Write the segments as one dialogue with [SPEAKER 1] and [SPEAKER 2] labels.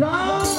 [SPEAKER 1] Ram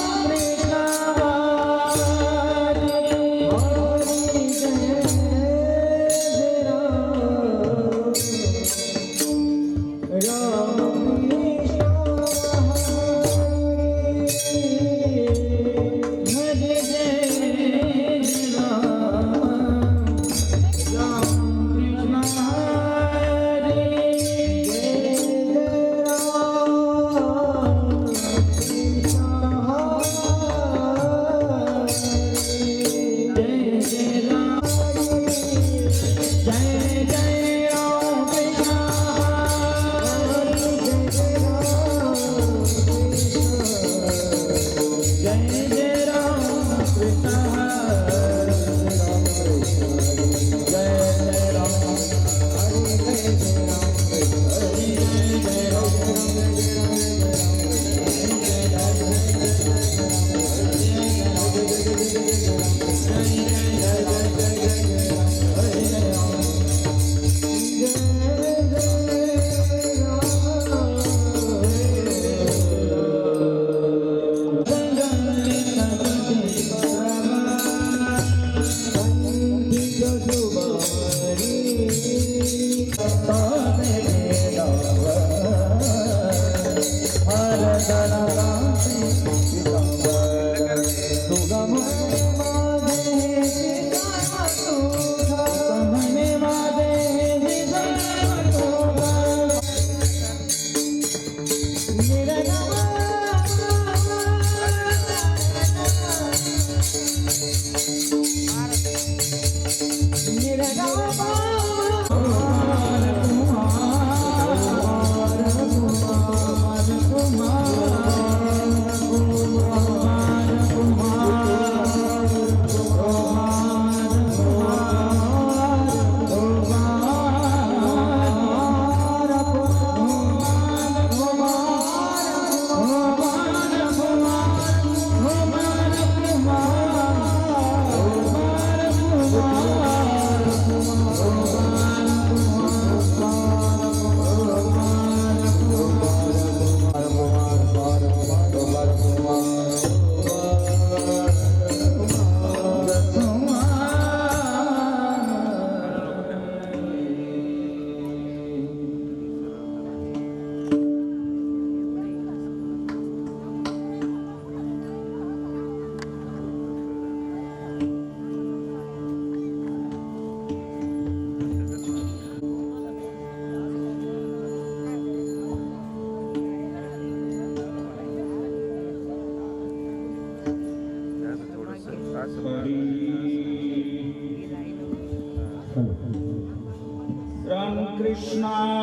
[SPEAKER 1] Krishna Krishna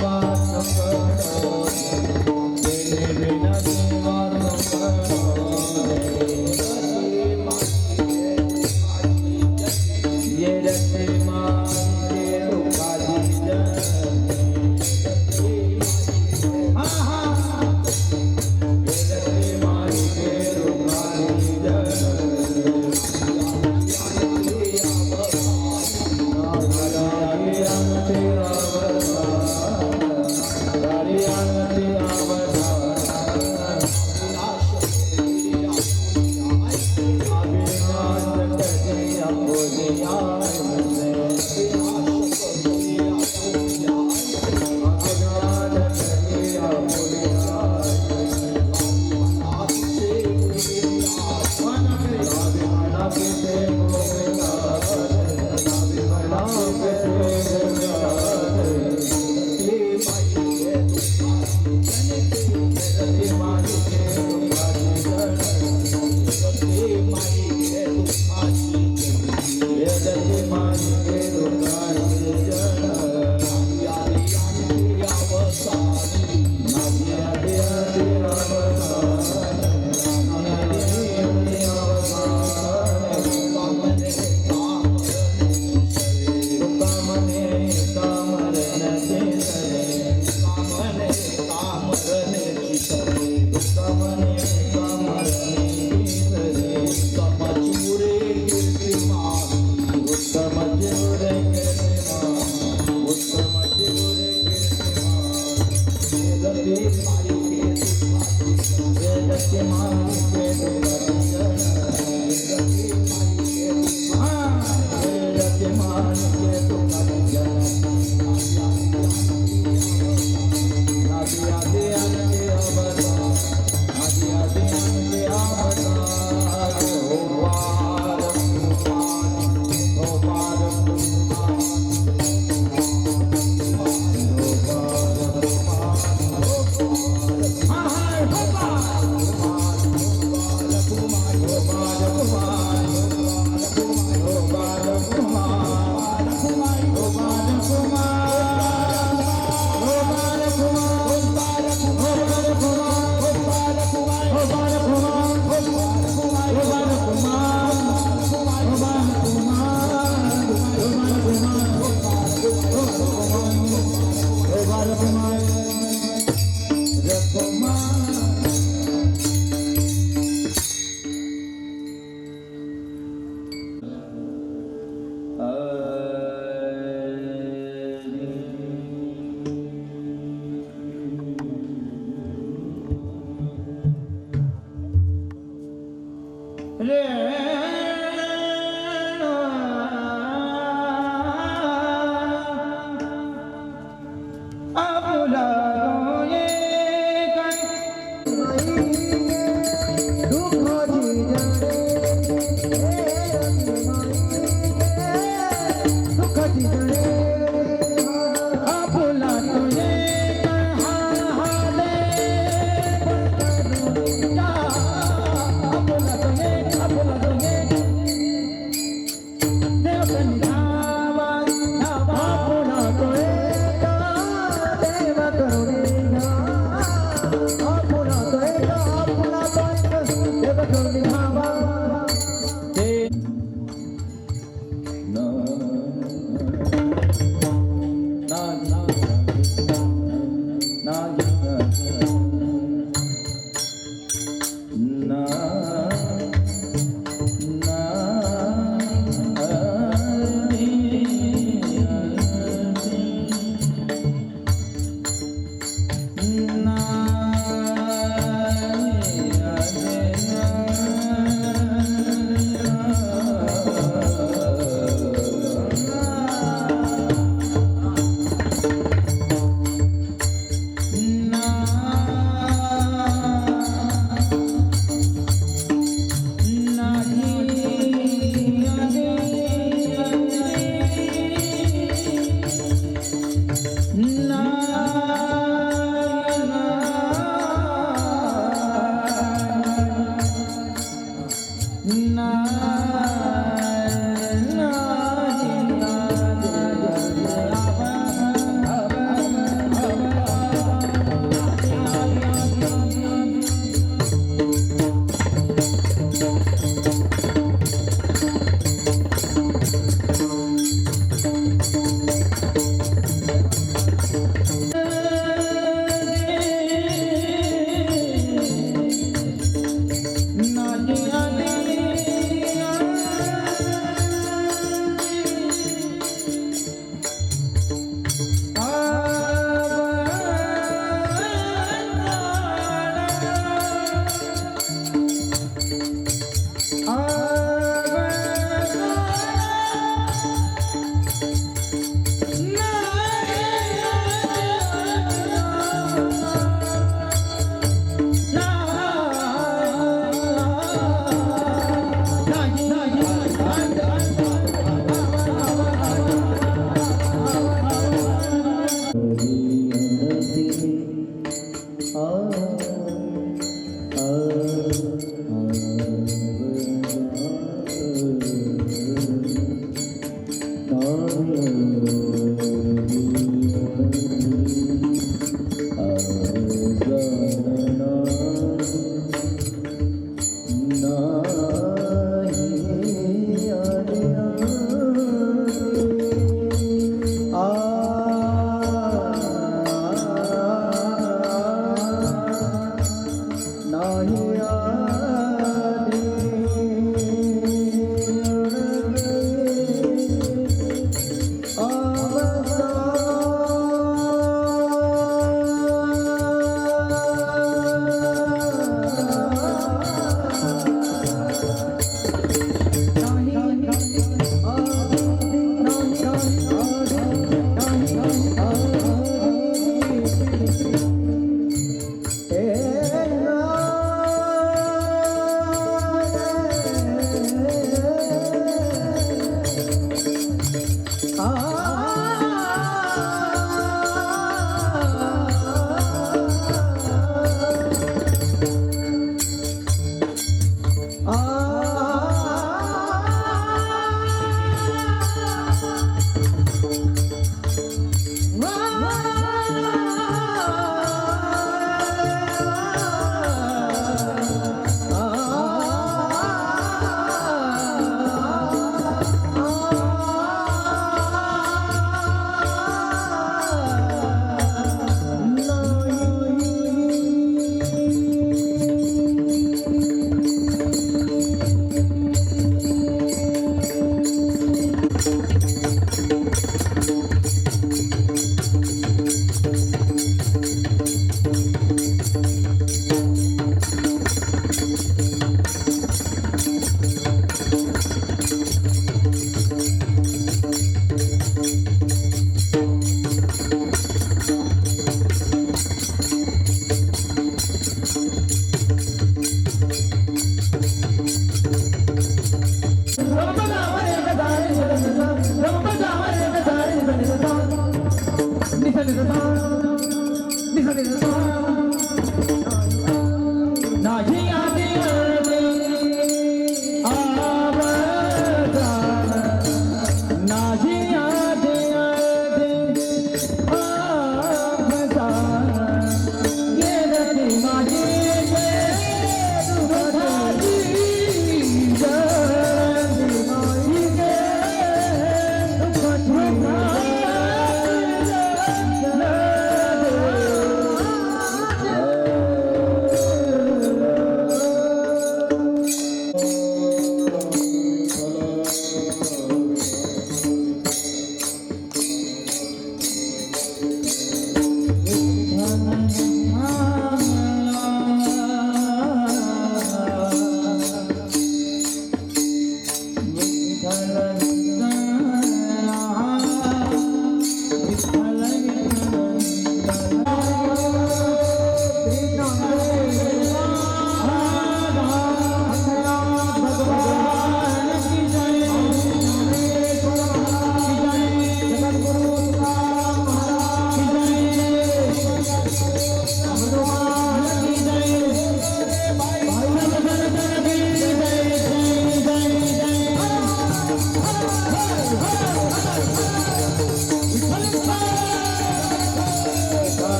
[SPEAKER 2] Bye. Our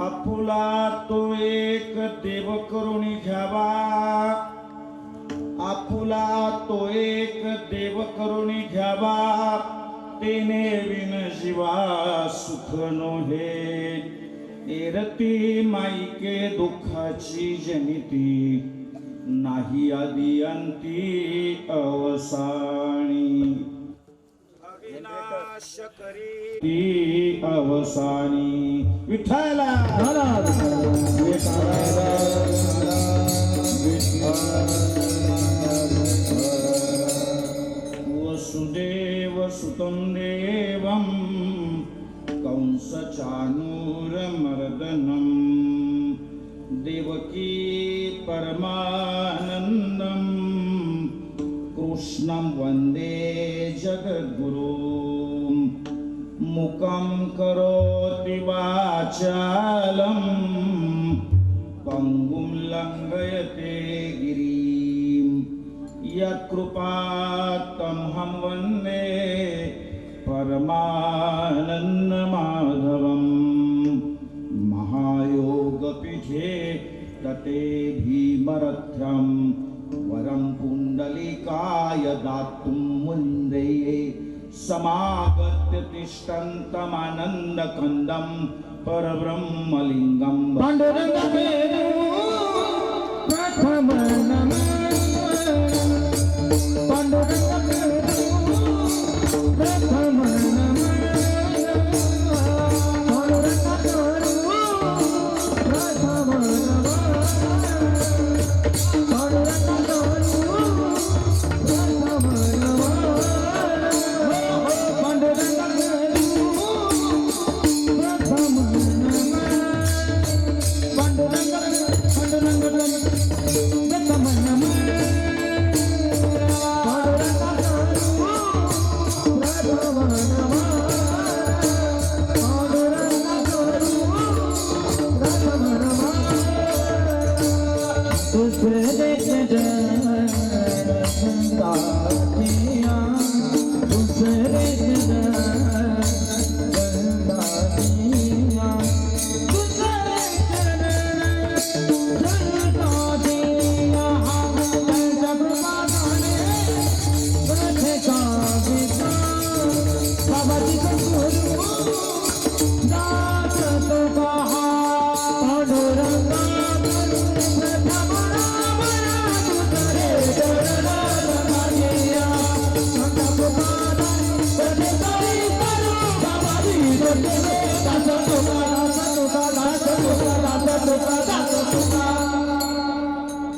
[SPEAKER 1] आपुला तो एक देव करुणी घ्यावा, आपुला तो एक देव करुणी घ्यावा, तेने विन जीवा सुख नोहे. एरती माईके दुःखाची जनिती, नाही आदी अंती अवसानी. अविनाश करी ती अवसानी. विठ्ठला वसुदेव सुतं देवं कंस चाणूरमर्दनं, देवकी परमानन्दं कृष्णं वन्दे जगद्गुरुं. मुखं करोति वाचालं पंगुं लंघयते गिरिं. यत्कृपातमहं वन्दे परमानन्दमाधवं. महायोगपीठे तटे भीमरथ्यं, वरं पुण्डलिकाय दातुं मुन्दे. समागत्य तिष्ठन्तमानन्दकन्दं परब्रह्मलिङ्गं.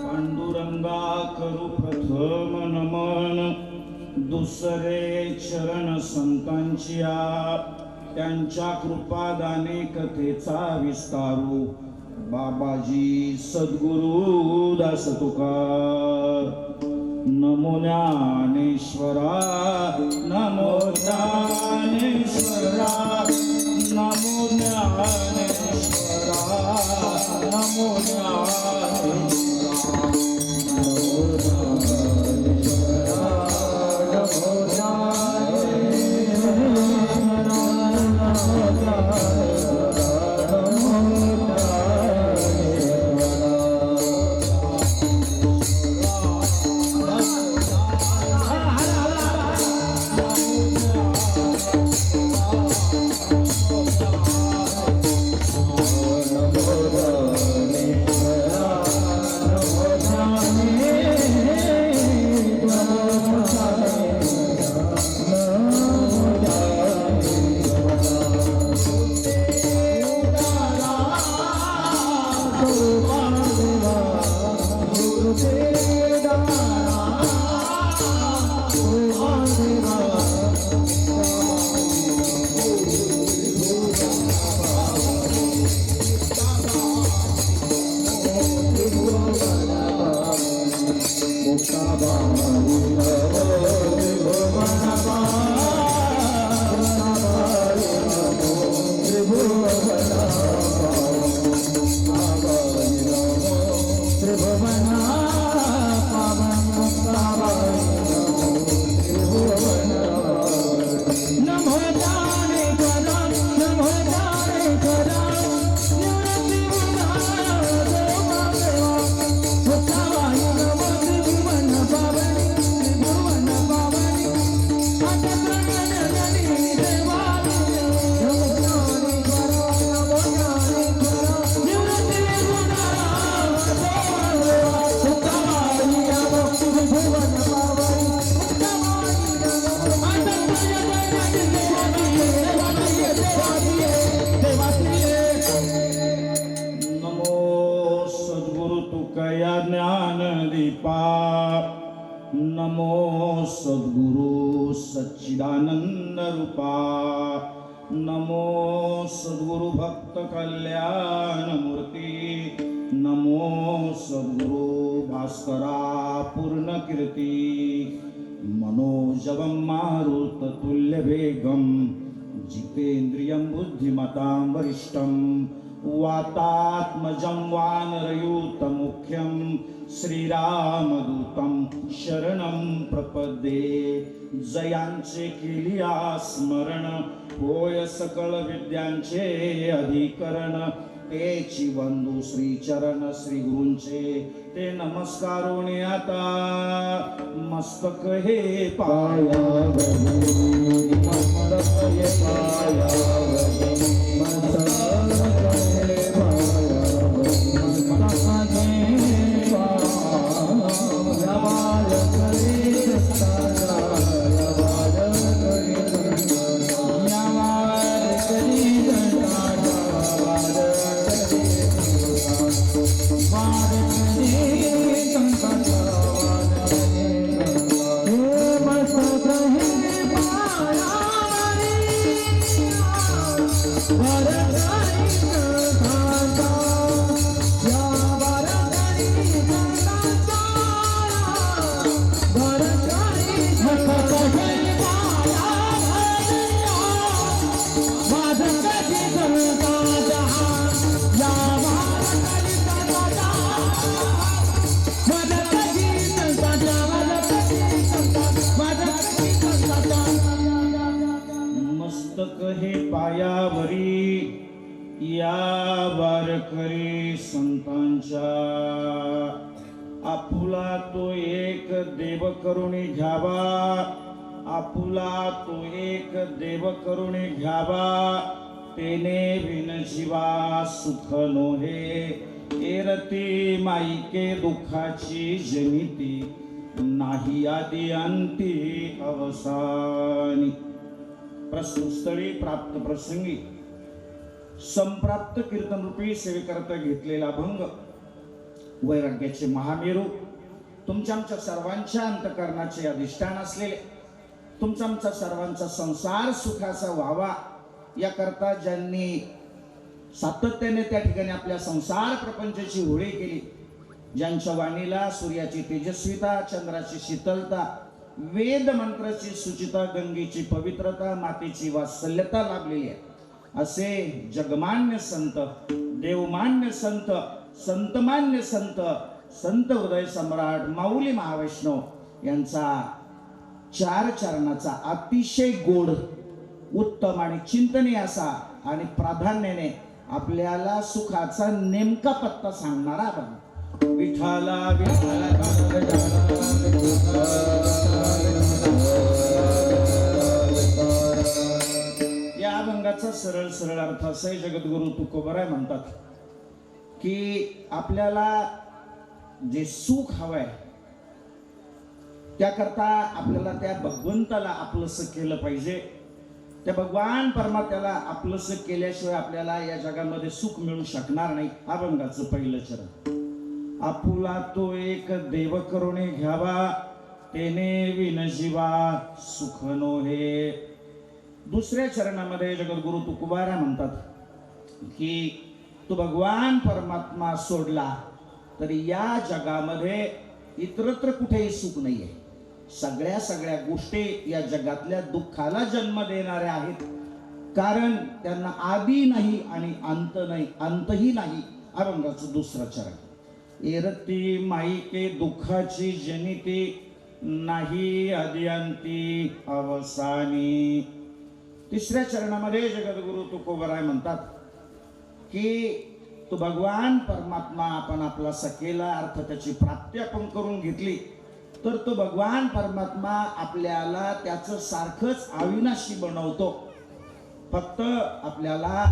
[SPEAKER 1] पांडुरंगा करू प्रथम नमन, दुसरे चरण संतांच्या, त्यांच्या कृपादाने कथेचा विस्तारू. बाबाजी सद्गुरु दास तुकार. नमो ज्ञानेश्वरा, नमो ज्ञानेश्वरा, नमो ज्ञानेश्वरा, नमो ज्ञानेश्वरा, नमो ज्ञानेश्वरा, नमो नमो सद्गुरु सच्चिदानंद रूपा. नमो सद्गुरु भक्त कल्याण मूर्ती. नमो सद्गुरु भास्करा पूर्ण कीर्ती. मनोजवं मारुततुल्य वेगं जितेन्द्रियं बुद्धिमतां वरिष्ठं वातात्मजं वानरयूतमुख्यं श्रीरामदूतं शरणं प्रपद्ये. जयांचे केलिया स्मरण होय सकळ विद्यांचे अधिकरण. तेची बंधू श्रीचरण श्री गुरूंचे ते नमस्कारोने आता मस्तक हे पायावरी. मस्तक हे पायावरी. मस्तक हे पायावरी. मस्तक हे पायावरी या वारकरी संतांच्या. आपुला तो एक देव करुणी घ्यावा. आपुला तो एक देव करुणी घ्यावा. तेने विन जीवा सुख नोहे. एरती माईके दुःखाची जनिती नाही आदी अंती अवसानी. प्रस्तुत स्थळी प्राप्त प्रसंगी संप्राप्त कीर्तन रूपी सेवेकरता घेतलेला भंग वैराग्याचे महामेरू तुमच्या आमच्या सर्वांच्या अंतकरणाचे अधिष्ठान असलेले तुमचा आमचा सर्वांचा संसार सुखाचा व्हावा याकरता ज्यांनी सातत्याने त्या ठिकाणी आपल्या संसार प्रपंचाची होळी केली, ज्यांच्या वाणीला सूर्याची तेजस्विता, चंद्राची शीतलता, वेद मंत्राची सुचिता, गंगेची पवित्रता, मातेची वात्सल्यता लाभलेली आहे, असे जगमान्य संत, देवमान्य संत, संतमान्य संत, संत हृदय सम्राट माऊली महावैष्णव यांचा चार चरणाचा अतिशय गोड, उत्तम आणि चिंतनीय असा आणि प्राधान्याने आपल्याला सुखाचा नेमका पत्ता सांगणारा आपण विठाला विठाला या अभंगाचा सरळ सरळ अर्थ असा आहे. जगद्गुरु तुकोबराय म्हणतात की आपल्याला जे सुख हवंय त्याकरता आपल्याला त्या भगवंताला आपलंसं केलं पाहिजे. त्या भगवान परमात्म्याला आपलंसं केल्याशिवाय आपल्याला या जगामध्ये सुख मिळू शकणार नाही. अभंगाचं पहिलं चरण आपुला तो एक देव करुणे घ्यावा तेने विनशिवा सुख नो हे. दुसऱ्या चरणामध्ये जगद्गुरु तुकोबारा म्हणतात की तो भगवान परमात्मा सोडला तरी या जगामध्ये इतरत्र कुठेही सुख नाहीये. सगळ्या गोष्टी या जगातल्या दुःखाला जन्म देणाऱ्या आहेत, कारण त्यांना आदी नाही आणि अंत नाही, अंतही नाही. अभंगाचं दुसरं चरण एरती माईके दुःखाची जनिती नाही आदी अंती अवसानी. तिसऱ्या चरणामध्ये जगद्गुरु तुकोबराय म्हणतात की तो भगवान परमात्मा आपण आपला सकेला अर्थ त्याची प्राप्ती आपण करून घेतली तर तो भगवान परमात्मा आपल्याला त्याचं सारखंच अविनाशी बनवतो. फक्त आपल्याला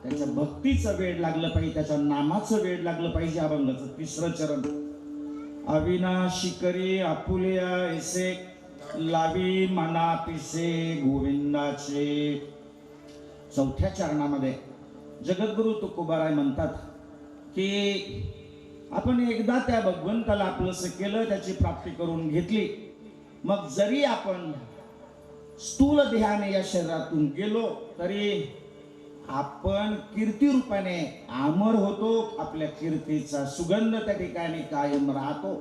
[SPEAKER 1] त्याच्या भक्तीचं वेड लागलं पाहिजे, त्याच्या नामाचं वेड लागलं पाहिजे. अभंगाचं तिसरं चरण अविनाशी करी आपुल्या ऐसे लावी मना पिसे गोविंदाचे. चौथ्या चरणामध्ये जगद्गुरु तुकोबाराय म्हणतात की आपण एकदा त्या भगवंताला आपलंसं केलं, त्याची प्राप्ती करून घेतली, मग जरी आपण स्थूल देहाने या शरीरातून गेलो तरी आपण कीर्ती रूपाने अमर होतो. आपल्या कीर्तीचा सुगंध त्या ठिकाणी कायम राहतो.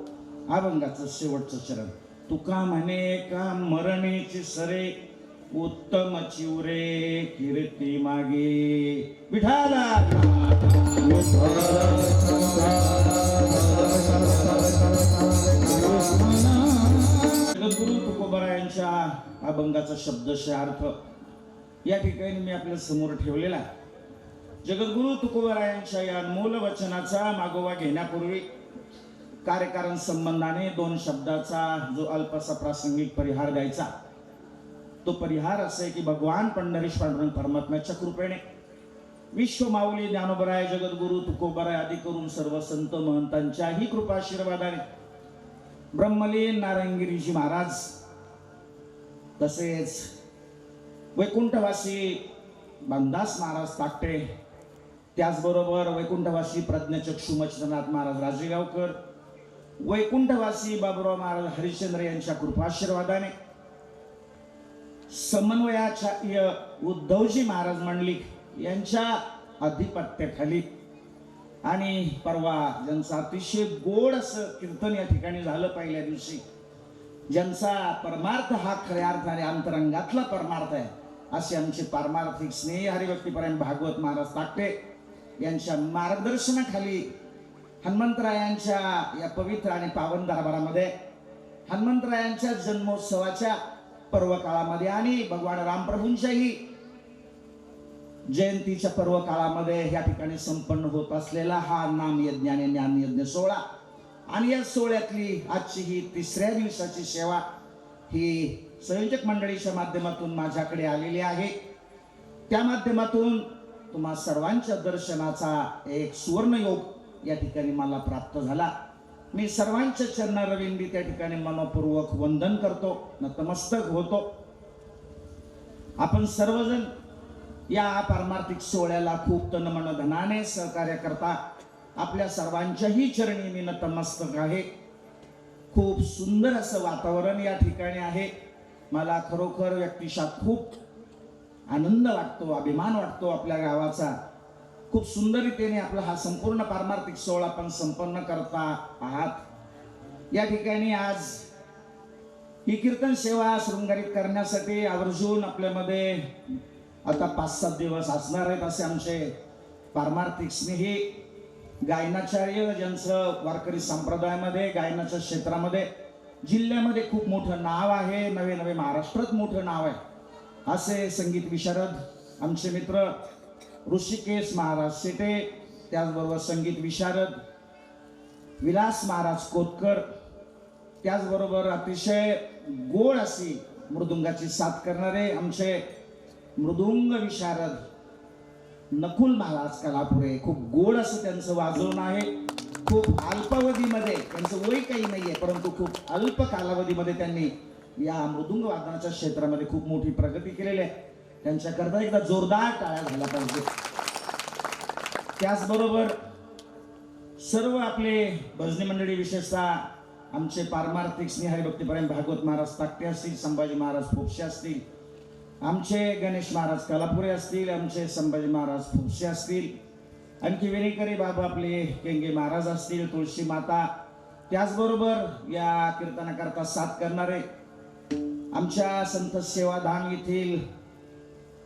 [SPEAKER 1] अभंगाचं शेवटचं चरण तुका म्हणे का मरणेची सरे उत्तम चिवरे कीर्ती मागे. विठाला जगद्गुरु तुकोबरायांच्या अभंगाचा शब्दशः अर्थ या ठिकाणी मी आपल्या समोर ठेवलेला. जगद्गुरु तुकोबरायांच्या या अनमोल वचनाचा मागोवा घेण्यापूर्वी कार्यकारण संबंधाने दोन शब्दाचा जो अल्पसा प्रासंगिक परिहार द्यायचा, तो परिहार असे की भगवान पंढरीश पांडुरंग परमात्म्याच्या कृपेने विश्व माऊली ज्ञानोबराय जगद्गुरु तुकोबराय आदी करून सर्व संत महंतांच्याही कृपाशीर्वादाने ब्रह्मलीन नारायणगिरीजी महाराज तसेच वैकुंठवासी बनदास महाराज ताकटे, त्याचबरोबर वैकुंठवासी प्रज्ञचक्षु मच्छिंद्रनाथ महाराज राजेगावकर, वैकुंठवासी बाबुराव महाराज हरिश्चंद्र यांच्या कृपाशीर्वादाने समन्वयाचार्य उद्धवजी महाराज मंडलिक यांच्या अधिपत्याखाली आणि परवा ज्यांचं अतिशय गोड असं कीर्तन या ठिकाणी झालं पहिल्या दिवशी, ज्यांचा परमार्थ हा खऱ्या अर्थाने अंतरंगातला परमार्थ आहे, असे आमचे पारमार्थिक स्नेही हरिभक्तीपरायण भागवत महाराज ताकटे यांच्या मार्गदर्शनाखाली हनुमंतरायांच्या या पवित्र आणि पावन दरबारामध्ये हनुमंतरायांच्या जन्मोत्सवाच्या पर्व काळामध्ये आणि भगवान रामप्रभूंच्याही जयंतीच्या पर्व काळामध्ये या ठिकाणी संपन्न होत असलेला हा नाम यज्ञ आणि ज्ञान यज्ञ सोहळा आणि या सोहळ्यातली आजची ही तिसऱ्या दिवसाची सेवा ही संयोजक मंडळीच्या माध्यमातून माझ्याकडे आलेली आहे. त्या माध्यमातून तुम्हा सर्वांच्या दर्शनाचा एक सुवर्ण योग या ठिकाणी मला प्राप्त झाला. मी सर्वांच्या चरणारविंदी त्या ठिकाणी मनपूर्वक वंदन करतो, नतमस्तक होतो. आपण सर्वजण या पारमार्थिक सोहळ्याला खूप तनमन धनाने सहकार्य करता आपल्या सर्वांच्याही चरणी मी नतमस्तक आहे. खूप सुंदर असं वातावरण या ठिकाणी आहे. मला खरोखर व्यक्तिशः खूप आनंद वाटतो, अभिमान वाटतो आपल्या गावाचा. खूप सुंदर रीतीने आपला हा संपूर्ण पारमार्थिक सोहळा आपण संपन्न करता आहात. या ठिकाणी आज ही कीर्तन सेवा शृंगारित करण्यासाठी आवर्जून आपल्यामध्ये आता 5-7 दिवस असणार आहेत असे आमचे पारमार्थिक स्नेही गायनाचार्य, ज्यांचं वारकरी संप्रदायामध्ये गायनाच्या क्षेत्रामध्ये जिल्ह्यामध्ये खूप मोठं नाव आहे, नवे नवे महाराष्ट्रात मोठं नाव आहे, असे संगीत विशारद आमचे मित्र ऋषिकेश महाराज शेटे, त्याचबरोबर संगीत विशारद विलास महाराज कोतकर, त्याचबरोबर अतिशय गोड अशी मृदुंगाची साथ करणारे आमचे मृदुंग विशारद नकुल महाराज कलापुरे. खूप गोड असं त्यांचं वाजवणं आहे. खूप अल्पावधीमध्ये, त्यांचं वय काही नाहीये, परंतु खूप अल्प कालावधीमध्ये त्यांनी या मृदुंग वादनाच्या क्षेत्रामध्ये खूप मोठी प्रगती केलेली आहे. त्यांच्याकरता एकदा जोरदार टाळ्या झाल्या पाहिजे. त्याचबरोबर सर्व आपले भजनी मंडळी, विशेषतः आमचे पारमार्थिक स्नेह हरिभक्तीपरायण भागवत महाराज ताकटे असतील, संभाजी महाराज फोपसे असतील, आमचे गणेश महाराज कलापुरे असतील, आमचे संभाजी महाराज फोपसे असतील, आणखी विनेकरी बाबा आपले केंगे महाराज असतील, तुळशी माता, त्याचबरोबर या कीर्तनाकरता साथ करणारे आमच्या संत सेवाधाम येथील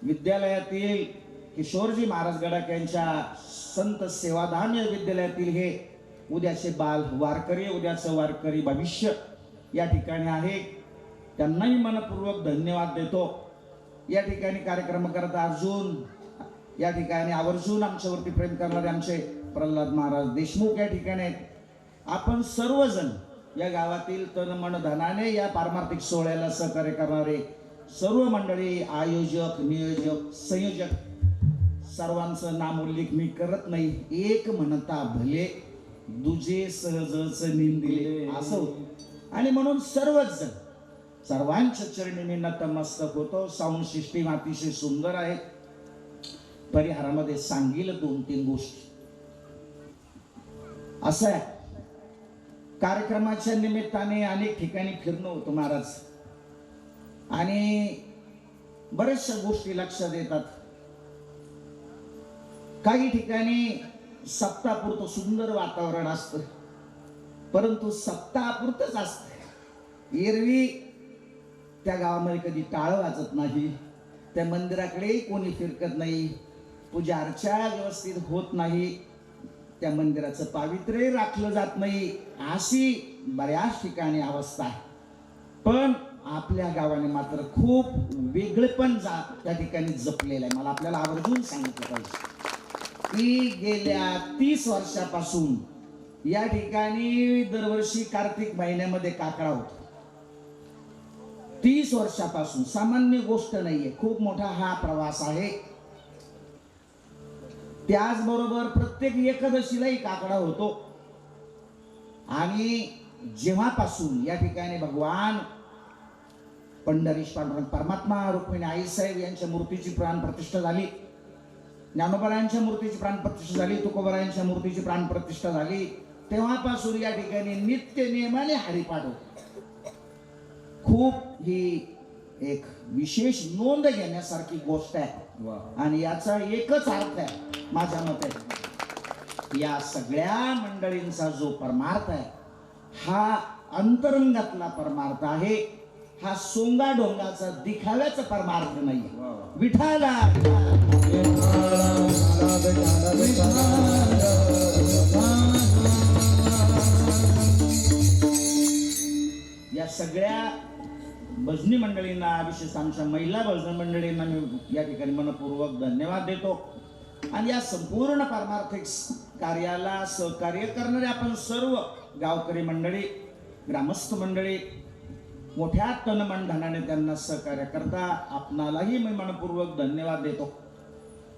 [SPEAKER 1] विद्यालयातील किशोरजी महाराज गडाख यांच्या संत सेवाधाम या विद्यालयातील हे उद्याचे बाल वारकरी, उद्याचं वारकरी भविष्य या ठिकाणी आहे. त्यांनाही मनपूर्वक धन्यवाद देतो. या ठिकाणी कार्यक्रम करता अर्जुन, या ठिकाणी आवर्जून आमच्यावरती प्रेम करणारे आमचे प्रल्हाद महाराज देशमुख या ठिकाणी आहेत. आपण सर्वजण या गावातील तन मन धनाने या पारमार्थिक सोहळ्याला सहकार्य करणारे सर्व मंडळी, आयोजक, नियोजक, संयोजक, सर्वांचं नाम उल्लेख मी करत नाही. एक म्हणता भले, दुजे सहजच निंदिले असं होतं. आणि म्हणून सर्वच जण सर्वांच्या चरणी मी नतमस्तक होतो. साऊंड सिस्टीम अतिशय सुंदर आहे. परिहारामध्ये सांगील 2-3 गोष्टी असं आहे. कार्यक्रमाच्या निमित्ताने अनेक ठिकाणी फिरणं होतं महाराज, आणि बऱ्याचशा गोष्टी लक्षात येतात. काही ठिकाणी सप्ताहापुरतं सुंदर वातावरण असतं, परंतु सप्ताहापुरतंच असतं. एरवी त्या गावामध्ये कधी टाळ वाजत नाही, त्या मंदिराकडेही कोणी फिरकत नाही, पूजा अर्चा व्यवस्थित होत नाही, त्या मंदिराचं पावित्र्य राखलं जात नाही, अशी बऱ्याच ठिकाणी अवस्था आहे. पण आपल्या गावाने मात्र खूप वेगळेपण त्या ठिकाणी जपलेलं आहे. मला आपल्याला आवर्जून सांगितलं पाहिजे की गेल्या 30 वर्षापासून या ठिकाणी दरवर्षी कार्तिक महिन्यामध्ये काकडा होतो. 30 वर्षापासून सामान्य गोष्ट नाहीये, खूप मोठा हा प्रवास आहे. त्याचबरोबर प्रत्येक एकादशीलाही काकडा होतो. आणि जेव्हापासून या ठिकाणी भगवान पंढरीश पांडुरंग परमात्मा, रुक्मिणी आईसाहेब यांच्या मूर्तीची प्राण प्रतिष्ठा झाली, ज्ञानोबरायांच्या मूर्तीची प्राण प्रतिष्ठा झाली, तुकोबरायांच्या मूर्तीची प्राण प्रतिष्ठा झाली, तेव्हापासून या ठिकाणी नित्य नियमाने हरिपाठ होतो. खूप ही एक विशेष नोंद घेण्यासारखी गोष्ट आहे. आणि याचा एकच अर्थ आहे माझ्या मते, या सगळ्या मंडळींचा जो परमार्थ आहे हा अंतरंगातला परमार्थ आहे. हा सोंगा डोंगाचा दिखाव्याचा परमार्थ नाही. विठाला या सगळ्या भजनी मंडळींना, विशेष आमच्या महिला भजनी मंडळींना मी या ठिकाणी मनपूर्वक धन्यवाद देतो. आणि या संपूर्ण पारमार्थिक कार्याला सहकार्य करणारे आपण सर्व गावकरी मंडळी, ग्रामस्थ मंडळी मोठ्या तनमन धनाने त्यांना सहकार्य करता आपणालाही मी मनपूर्वक धन्यवाद देतो.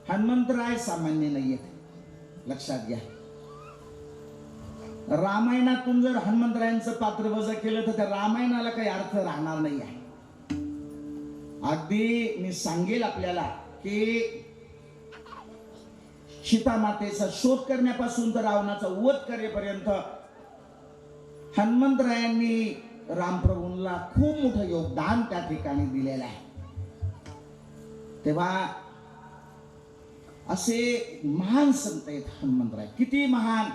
[SPEAKER 1] हनुमंतराय सामान्य नाहीये, लक्षात घ्या. रामायणातून जर हनुमंतरायांचं पात्र वजा केलं तर त्या रामायणाला काही अर्थ राहणार नाही आहे. अगदी मी सांगेल आपल्याला की सीता मातेचा शोध करण्यापासून तर रावणाचा वध करेपर्यंत हनुमंतरायांनी रामप्रभूंना खूप मोठं योगदान त्या ठिकाणी दिलेलं आहे. तेव्हा असे महान संत आहेत हनुमंतराय. किती महान.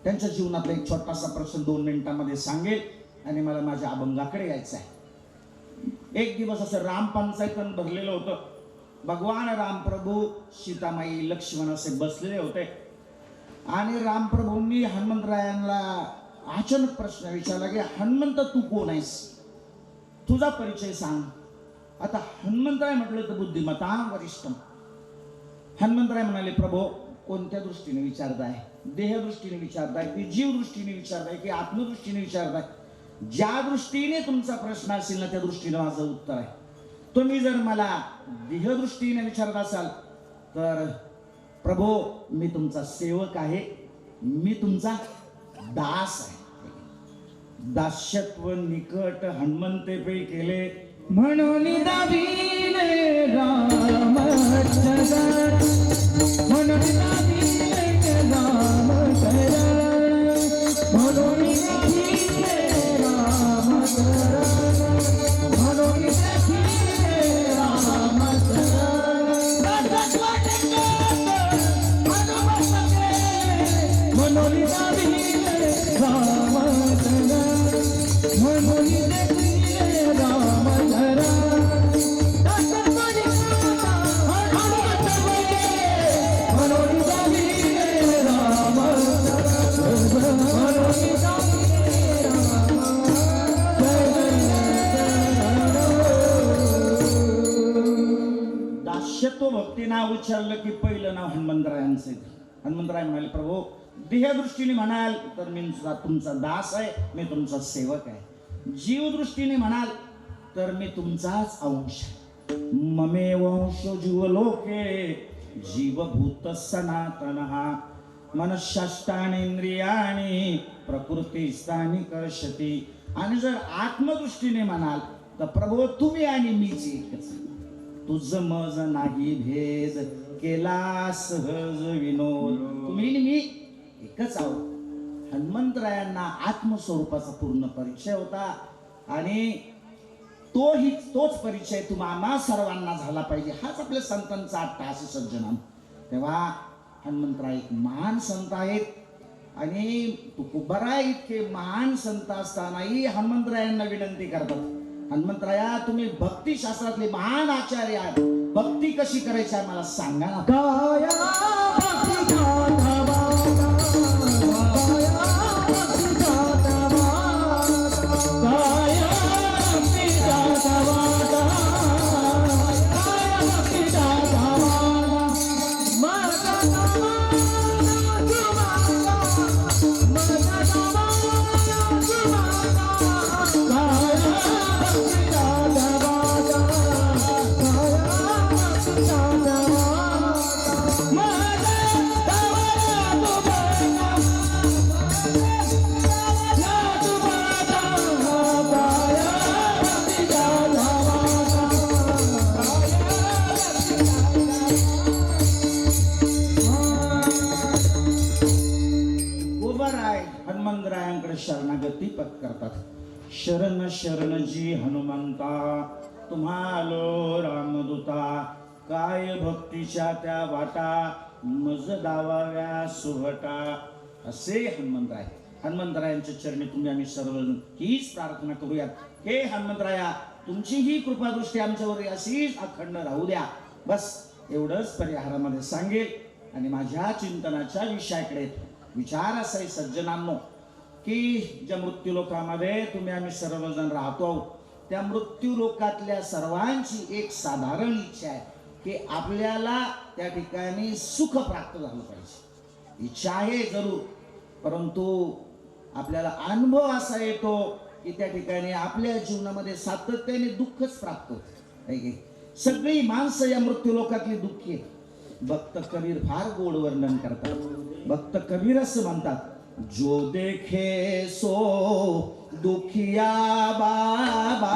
[SPEAKER 1] त्यांच्या जीवनातला एक छोटासा प्रश्न 2 मिनिटांमध्ये सांगेल आणि मला माझ्या अभंगाकडे यायचं आहे. एक दिवस असं राम पंचायतन भरलेलं होतं. भगवान रामप्रभू, सीतामाई, लक्ष्मण असे बसलेले होते आणि रामप्रभूंनी हनुमंतरायांना अचानक प्रश्न विचारला की हनुमंत तू कोण आहेस, तुझा परिचय सांग. आता हनुमंतराय म्हटलं तर बुद्धिमता वरिष्ठम. हनुमंतराय म्हणाले प्रभो कोणत्या दृष्टीने विचारताय, देहदृष्टीने विचारताय की जीव दृष्टीने विचारताय की आत्मदृष्टीने विचारताय. ज्या दृष्टीने तुमचा प्रश्न असेल ना त्या दृष्टीने माझं उत्तर आहे. तुम्ही जर मला देहदृष्टीने विचारत असाल तर प्रभो मी तुमचा सेवक आहे, मी तुमचा दास आहे. दास्यत्व निकट हनुमंते पे केले
[SPEAKER 2] म्हणून दाविले राम चरण, म्हणून दाविले राम चरण, म्हणून दाविले राम चरण, म्हणून दाविले राम चरण. म्हणून दाविले राम चरण, म्हणून दाविले राम
[SPEAKER 1] दास्यत्व भक्ती नाव उच्चारलं की पहिलं नाव हनुमंतरायांचं. हनुमंतराय म्हणाले प्रभो देहदृष्टीने म्हणाल तर मी तुमचा दास आहे, मी तुमचा सेवक आहे. जीवदृष्टीने म्हणाल तर मी तुमचाच अंश आहे. ममे वंश जीवलोके जीवभूत सनातनः मनःशाष्टानेंद्रियाणि प्रकृतीस्थानी कर्षति. आणि जर आत्मदृष्टीने म्हणाल तर प्रभो तुम्ही आणि मीच एकच. तुझ मज नाही भेद केला सहज विनोद. तुम्ही आणि मी एकच आहोत. हनुमंतरायांना आत्मस्वरूपाचा पूर्ण परिचय होता आणि तोच परिचय तुम्हाला सर्वांना झाला पाहिजे. हाच आपल्या संतांचा अट्टाहास सज्जनान. तेव्हा हनुमंतराय एक महान संत आहेत आणि तुकोबाराय इतके महान संत असतानाही हनुमंतरायांना विनंती करतात, हनुमंतराया तुम्ही भक्तिशास्त्रातले महान आचार्य आहात, भक्ती कशी करायची मला सांगा ना. शरणागती पत्करतात. शरण शरण जी हनुमंता तुम्हालो रामदूता, काय भक्तीच्या त्या वाटा मज दावाव्या सुभटा. असे हनुमंतराय. हनुमंतरायांच्या चरणी तुम्ही आम्ही सर्व हीच प्रार्थना करूयात. हे हनुमंतराया तुमची ही कृपादृष्टी आमच्यावर अशीच अखंड राहू द्या. बस एवढंच परिहारामध्ये सांगेल आणि माझ्या चिंतनाच्या विषयाकडे विचार असाय सज्जनांनो की ज्या मृत्यू लोकामध्ये तुम्ही आम्ही सर्वजण राहतो त्या मृत्यू लोकातल्या सर्वांची एक साधारण इच्छा आहे की आपल्याला त्या ठिकाणी सुख प्राप्त झालं पाहिजे. इच्छा आहे जरूर, परंतु आपल्याला अनुभव असा येतो की त्या ठिकाणी आपल्या जीवनामध्ये सातत्याने दुःखच प्राप्त होतं. सगळी माणसं या मृत्यू लोकातली दुःखी आहेत. भक्त कबीर फार गोड वर्णन करतात. भक्त कबीर असं म्हणतात, जो देखे सो दुखिया बाबा,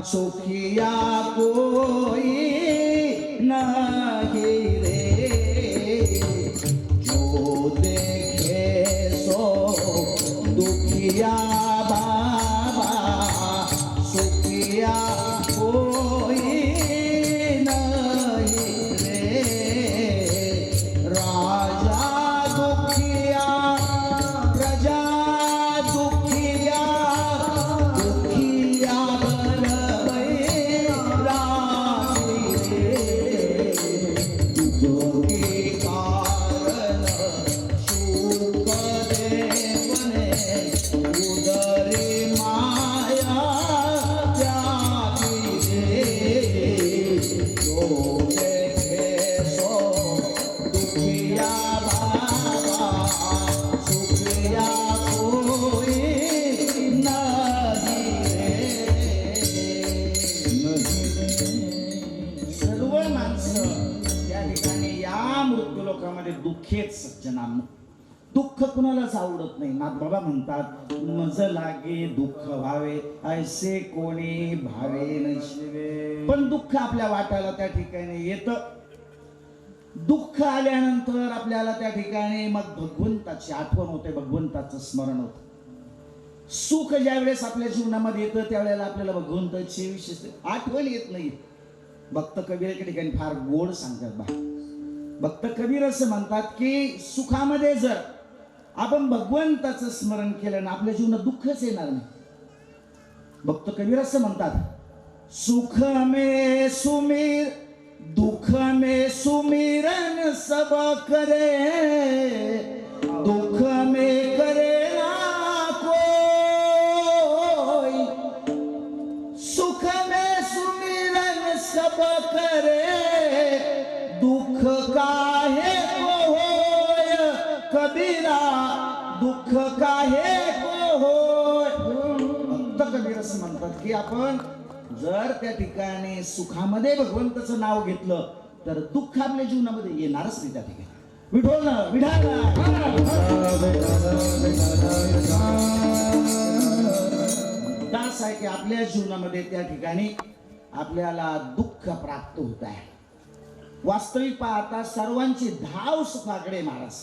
[SPEAKER 1] सुखिया कोई नहीं रे। जो देखे सो दुखिया बाबा, सुखिया कोई नहीं रे। राजा दुखिया प्रजा दुखिया, दुखिया बलवई रामी रे। दुखी कारण सुख देवने, उदरी माया त्यागी रे। जो देखे सो दुखिया बाबा, सुखिया कोई नाही रे। सर्व माणसं त्या ठिकाणी या मृत्यू लोकांमध्ये दुःखेच सज्जनांनो. दुःख कुणालाच आवडत नाही. नाथबाबा म्हणतात, मज लागे दुःख व्हावे ऐसे कोणी भावे नशिवे. पण दुःख आपल्या वाट्याला त्या ठिकाणी येतं. दुःख आल्यानंतर आपल्याला त्या ठिकाणी मग भगवंताची आठवण होते, भगवंताचं स्मरण होतं. सुख ज्या वेळेस आपल्या जीवनामध्ये येतं त्यावेळेला आपल्याला भगवंताची विशेष आठवण येत नाही. भक्त कबीर एके ठिकाणी फार गोड सांगतात बा. भक्त कबीर असं म्हणतात की सुखामध्ये जर आपण भगवंताचं स्मरण केलं ना, आपल्या जीवनात दुःखच येणार नाही. भक्त कबीर असं म्हणतात, सुख में सुमीर दुख में सुमिरन सब करे, दुख में करे ना कोई। सुख में सुमिरन सब करे, दुख काहे को होय कबीरा, दुःख काहे को होय. भक्त कबीर असं म्हणतात की आपण जर त्या ठिकाणी सुखामध्ये भगवंताचं नाव घेतलं तर दुःख आपल्या जीवनामध्ये येणारच नाही. त्या ठिकाणी विठोल दास आहे की आपल्या जीवनामध्ये त्या ठिकाणी आपल्याला दुःख प्राप्त होत आहे. वास्तविक पाहता सर्वांची धाव सुखाकडे महाराज,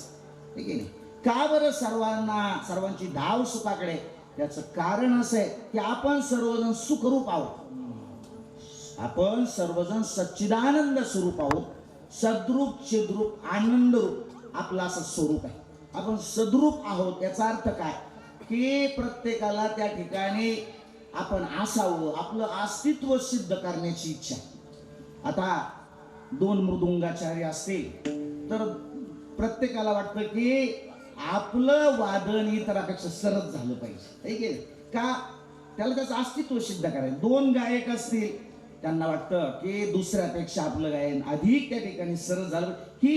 [SPEAKER 1] ठीक आहे. का बरं सर्वांची धाव सुखाकडे? त्याचं कारण असं आहे की आपण सर्वजण सुखरूप आहोत. आपण सर्वजण सच्चिदानंद स्वरूप आहोत. सद्रूप चिद्रूप आनंदरूप आपलं असं स्वरूप आहे. आपण सद्रूप आहोत. याचा अर्थ काय की प्रत्येकाला त्या ठिकाणी आपण असावं, आपलं अस्तित्व सिद्ध करण्याची इच्छा. आता दोन मृदुंगाचार्य असतील तर प्रत्येकाला वाटतं की आपलं वादन इतरापेक्षा सरस झालं पाहिजे, ठीक आहे का? त्याला त्याचं अस्तित्व सिद्ध करायचं. दोन गायक असतील त्यांना वाटतं की दुसऱ्यापेक्षा आपलं गायन अधिक त्या ठिकाणी सरस झालं. ही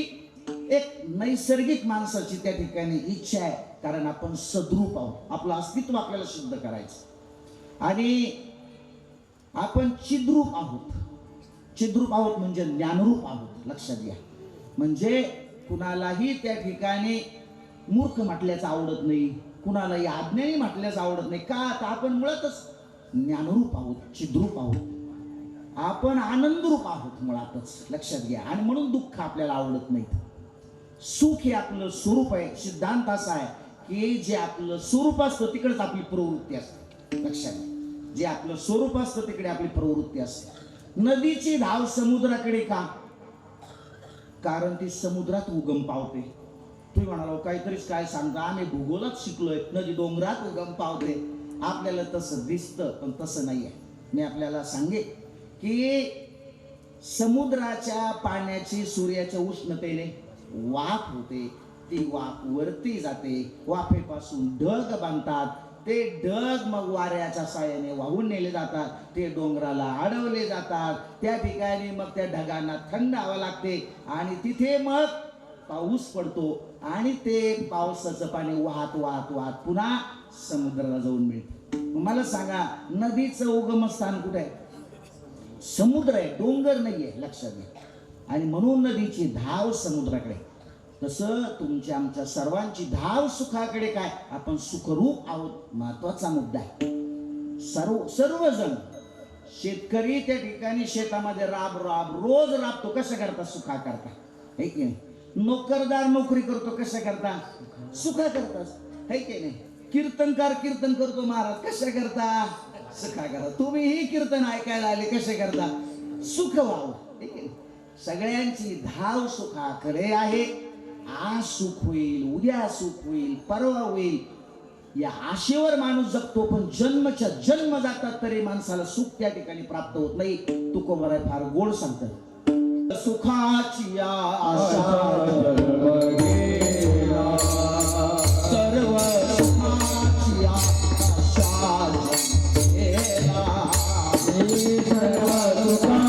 [SPEAKER 1] एक नैसर्गिक माणसाची त्या ठिकाणी इच्छा आहे, कारण आपण सद्रूप आहोत. आपलं अस्तित्व आपल्याला सिद्ध करायचं. आणि आपण चिद्रूप आहोत. चिद्रूप आहोत म्हणजे ज्ञानरूप आहोत. लक्षात घ्या. म्हणजे कुणालाही त्या ठिकाणी मूर्ख म्हटल्याचं आवडत नाही, कुणालाही अज्ञानी म्हटल्याचं आवडत नाही. का? तर आपण मुळातच ज्ञानरूप आहोत, चिद्रूप आहोत. आपण आनंदरूप आहोत मुळातच. लक्षात घ्या. आणि म्हणून दुःख आपल्याला आवडत नाही. सुख हे आपलं स्वरूप आहे. सिद्धांत असा आहे की जे आपलं स्वरूप असतं तिकडेच आपली प्रवृत्ती असते. लक्षात घ्या. जे आपलं स्वरूप असतं तिकडे आपली प्रवृत्ती असते. नदीची धाव समुद्राकडे का? कारण ती समुद्रात उगम पावते. तुम्ही म्हणालो काहीतरीच काय सांगता, आम्ही भूगोलात शिकलोय नदी डोंगरात उगम पावते. आपल्याला तसं दिसतं पण तसं नाही आहे. मी आपल्याला सांगे की समुद्राच्या पाण्याची सूर्याच्या उष्णतेने वाफ होते. ती वाफ वरती जाते. वाफेपासून ढग बांधतात. ते ढग मग वाऱ्याच्या साहाय्याने वाहून नेले जातात. ते डोंगराला अडवले जातात. त्या ठिकाणी मग त्या ढगांना थंड हवा लागते आणि तिथे मग पाऊस पडतो आणि ते पावसाचं पाणी वाहत वाहत वाहत पुन्हा समुद्राला जाऊन मिळते. मला सांगा, नदीचं उगमस्थान कुठे आहे? समुद्र आहे, डोंगर नाहीये. लक्षात घ्या. आणि म्हणून नदीची धाव समुद्राकडे. तसं तुमच्या आमच्या सर्वांची धाव सुखाकडे काय, आपण सुखरूप आहोत महत्वाचा मुद्दा आहे. सर्वजण शेतकरी त्या ठिकाणी शेतामध्ये राब रोज राबतो, कशा करता, सुखा करता, है की नाही. नोकरदार नोकरी करतो, कशा करता, सुखा करता, है की नाही. कीर्तनकार कीर्तन करतो महाराज, कशा करता, सुखा करता. तुम्हीही कीर्तन ऐकायला आले, कशा करता, सुख व्हावं, है की नाही. सगळ्यांची धाव सुखाकडे आहे. आज सुख होईल, उद्या सुख होईल, परवा होईल, या आशेवर माणूस जगतो. पण जन्मच्या जन्म जातात तरी माणसाला सुख त्या ठिकाणी प्राप्त होत नाही. तुकोबर फार गोड सांगतात, सुखाची आशा सर्व सुखाची आशा गेला. सर्व सुखाची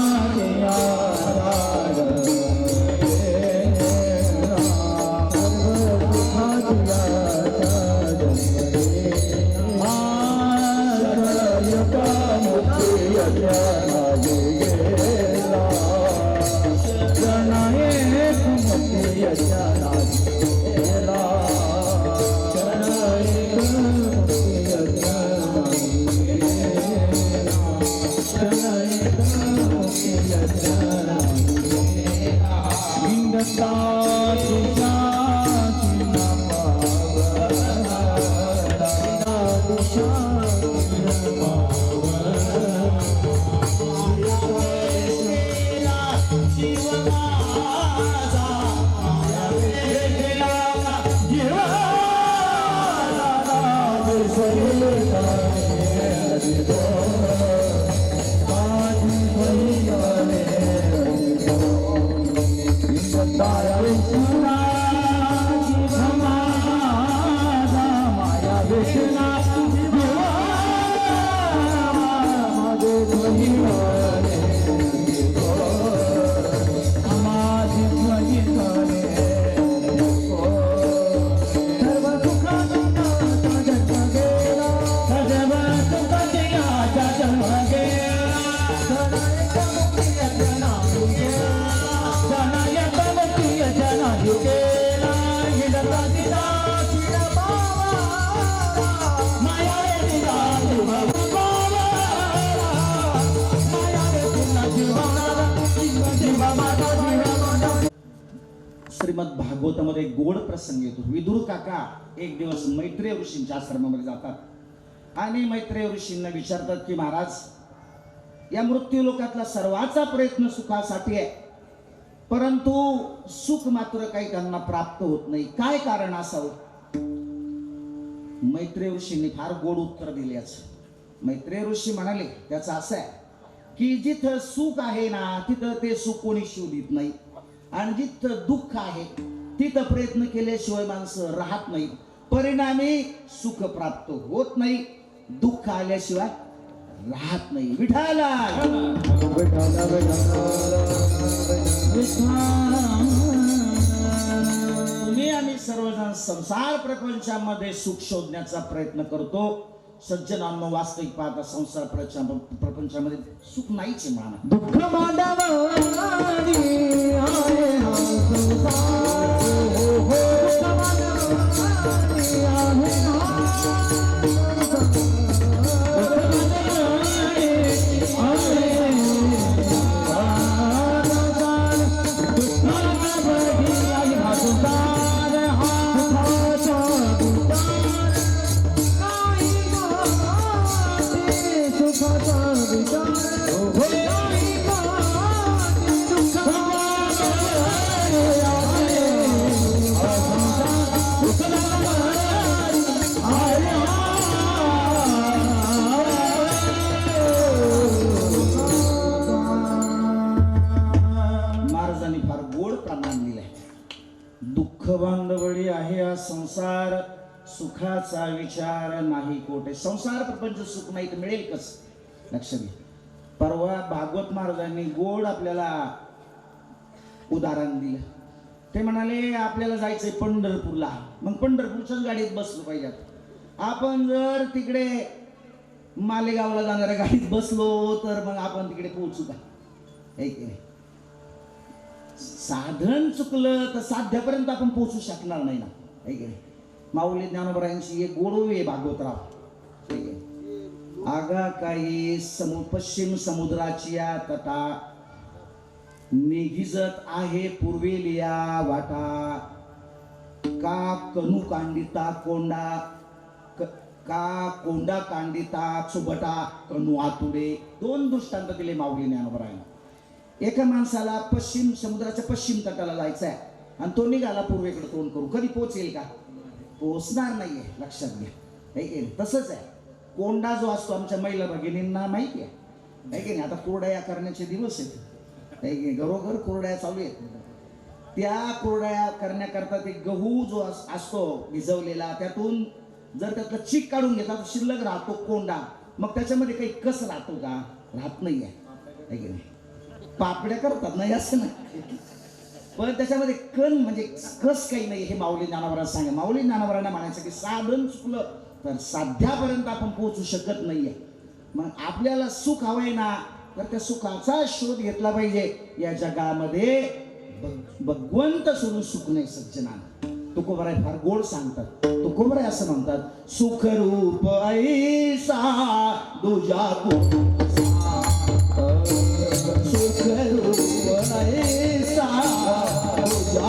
[SPEAKER 1] श्रीमद भागवतामध्ये गोड प्रसंग येतो. विदुर काका एक दिवस मैत्रेय ऋषींच्या आश्रमामध्ये जातात आणि मैत्रेय ऋषींना विचारतात की महाराज, या मृत्यू लोकातला सर्वांचा प्रयत्न सुखासाठी आहे, परंतु सुख मात्र काही त्यांना प्राप्त होत नाही, काय कारण असावं. मैत्रेय ऋषींनी फार गोड उत्तर दिले. मैत्रेय ऋषी म्हणाले, त्याचं असं आहे की जिथं सुख आहे ना तिथं ते सुख कोणी शोधित नाही, आणि जिथं दुःख आहे तिथं प्रयत्न केल्याशिवाय माणसं राहत नाही. परिणामी सुख प्राप्त होत नाही, दुःख आल्याशिवाय राहत नाही. विठाला तुम्ही आम्ही सर्वजण संसार प्रपंचामध्ये सुख शोधण्याचा प्रयत्न करतो. सज्जनांनो, वास्तविक पाहता संसार प्रपंचामध्ये सुख नाहीच आहे. म्हणा
[SPEAKER 2] दुःख मांडवारी आहे हा संसार, दुःख मांडवारी आहे
[SPEAKER 1] बांधवडी आहे हा संसार, सुखाचा विचार नाही कोठे. संसार प्रपंच सुख नाही तर मिळेल कस. लक्ष घे. परवा भागवत महाराजांनी गोड आपल्याला उदाहरण दिलं. ते म्हणाले आपल्याला जायचंय पंढरपूरला, मग पंढरपूरच्याच गाडीत बसलो पाहिजे. आपण जर तिकडे मालेगावला जाणाऱ्या गाडीत बसलो तर मग आपण तिकडे पोहोचू का, है की नाही. साधन चुकलं तर साध्यापर्यंत आपण पोहोचू शकणार नाही ना, है की नाही? माऊली ज्ञानोबरायांची एक गोडवी आहे भागवतराव, है की नाही? आगा काही पश्चिम समुद्राची या तटा निघिजत आहे पूर्वेलिया वाटा, का कनू कांडिता कोंडा का कोंडा कांडिता चुबटा कनू आतुडे. 2 दृष्टांत दिले माऊली ज्ञानोबरायांना. एका माणसाला पश्चिम समुद्राच्या पश्चिम तटाला जायचं आहे आणि तो निघाला पूर्वेकडे तोंड करू, कधी पोचेल का? पोचणार नाहीये, लक्षात घ्या, है की नाही? तसंच आहे कोंडा जो असतो, आमच्या महिला भगिनींना माहिती आहे, है की नाही? आता कुरडया करण्याचे दिवस आहेत, है की नाही? घरोघर कुरडया चालू आहेत. त्या कुरडया करण्याकरता ते गहू जो असतो भिजवलेला, त्यातून जर त्यातलं चीक काढून घेतला तर शिल्लक राहतो कोंडा. मग त्याच्यामध्ये काही कस राहतो का? राहत नाहीये, है की नाही? पापड्या करतात नाही असं नाही, पण त्याच्यामध्ये कण म्हणजे कस काही नाही, हे माऊली ज्ञानोबरांना सांगा. माऊली ज्ञानोबरांना म्हणायचं की साधन चुकलं तर साध्यापर्यंत आपण पोहोचू शकत नाहीये. मग आपल्याला सुख हवंय ना, तर त्या सुखाचा शोध घेतला पाहिजे. या जगामध्ये भगवंत सोडून सुख नाही सज्जनांना. तुकोबराय फार गोड सांगतात. तुकोबराय असं म्हणतात, सुख रूप ऐसा दुजा सुख रूप ऐसा दुजा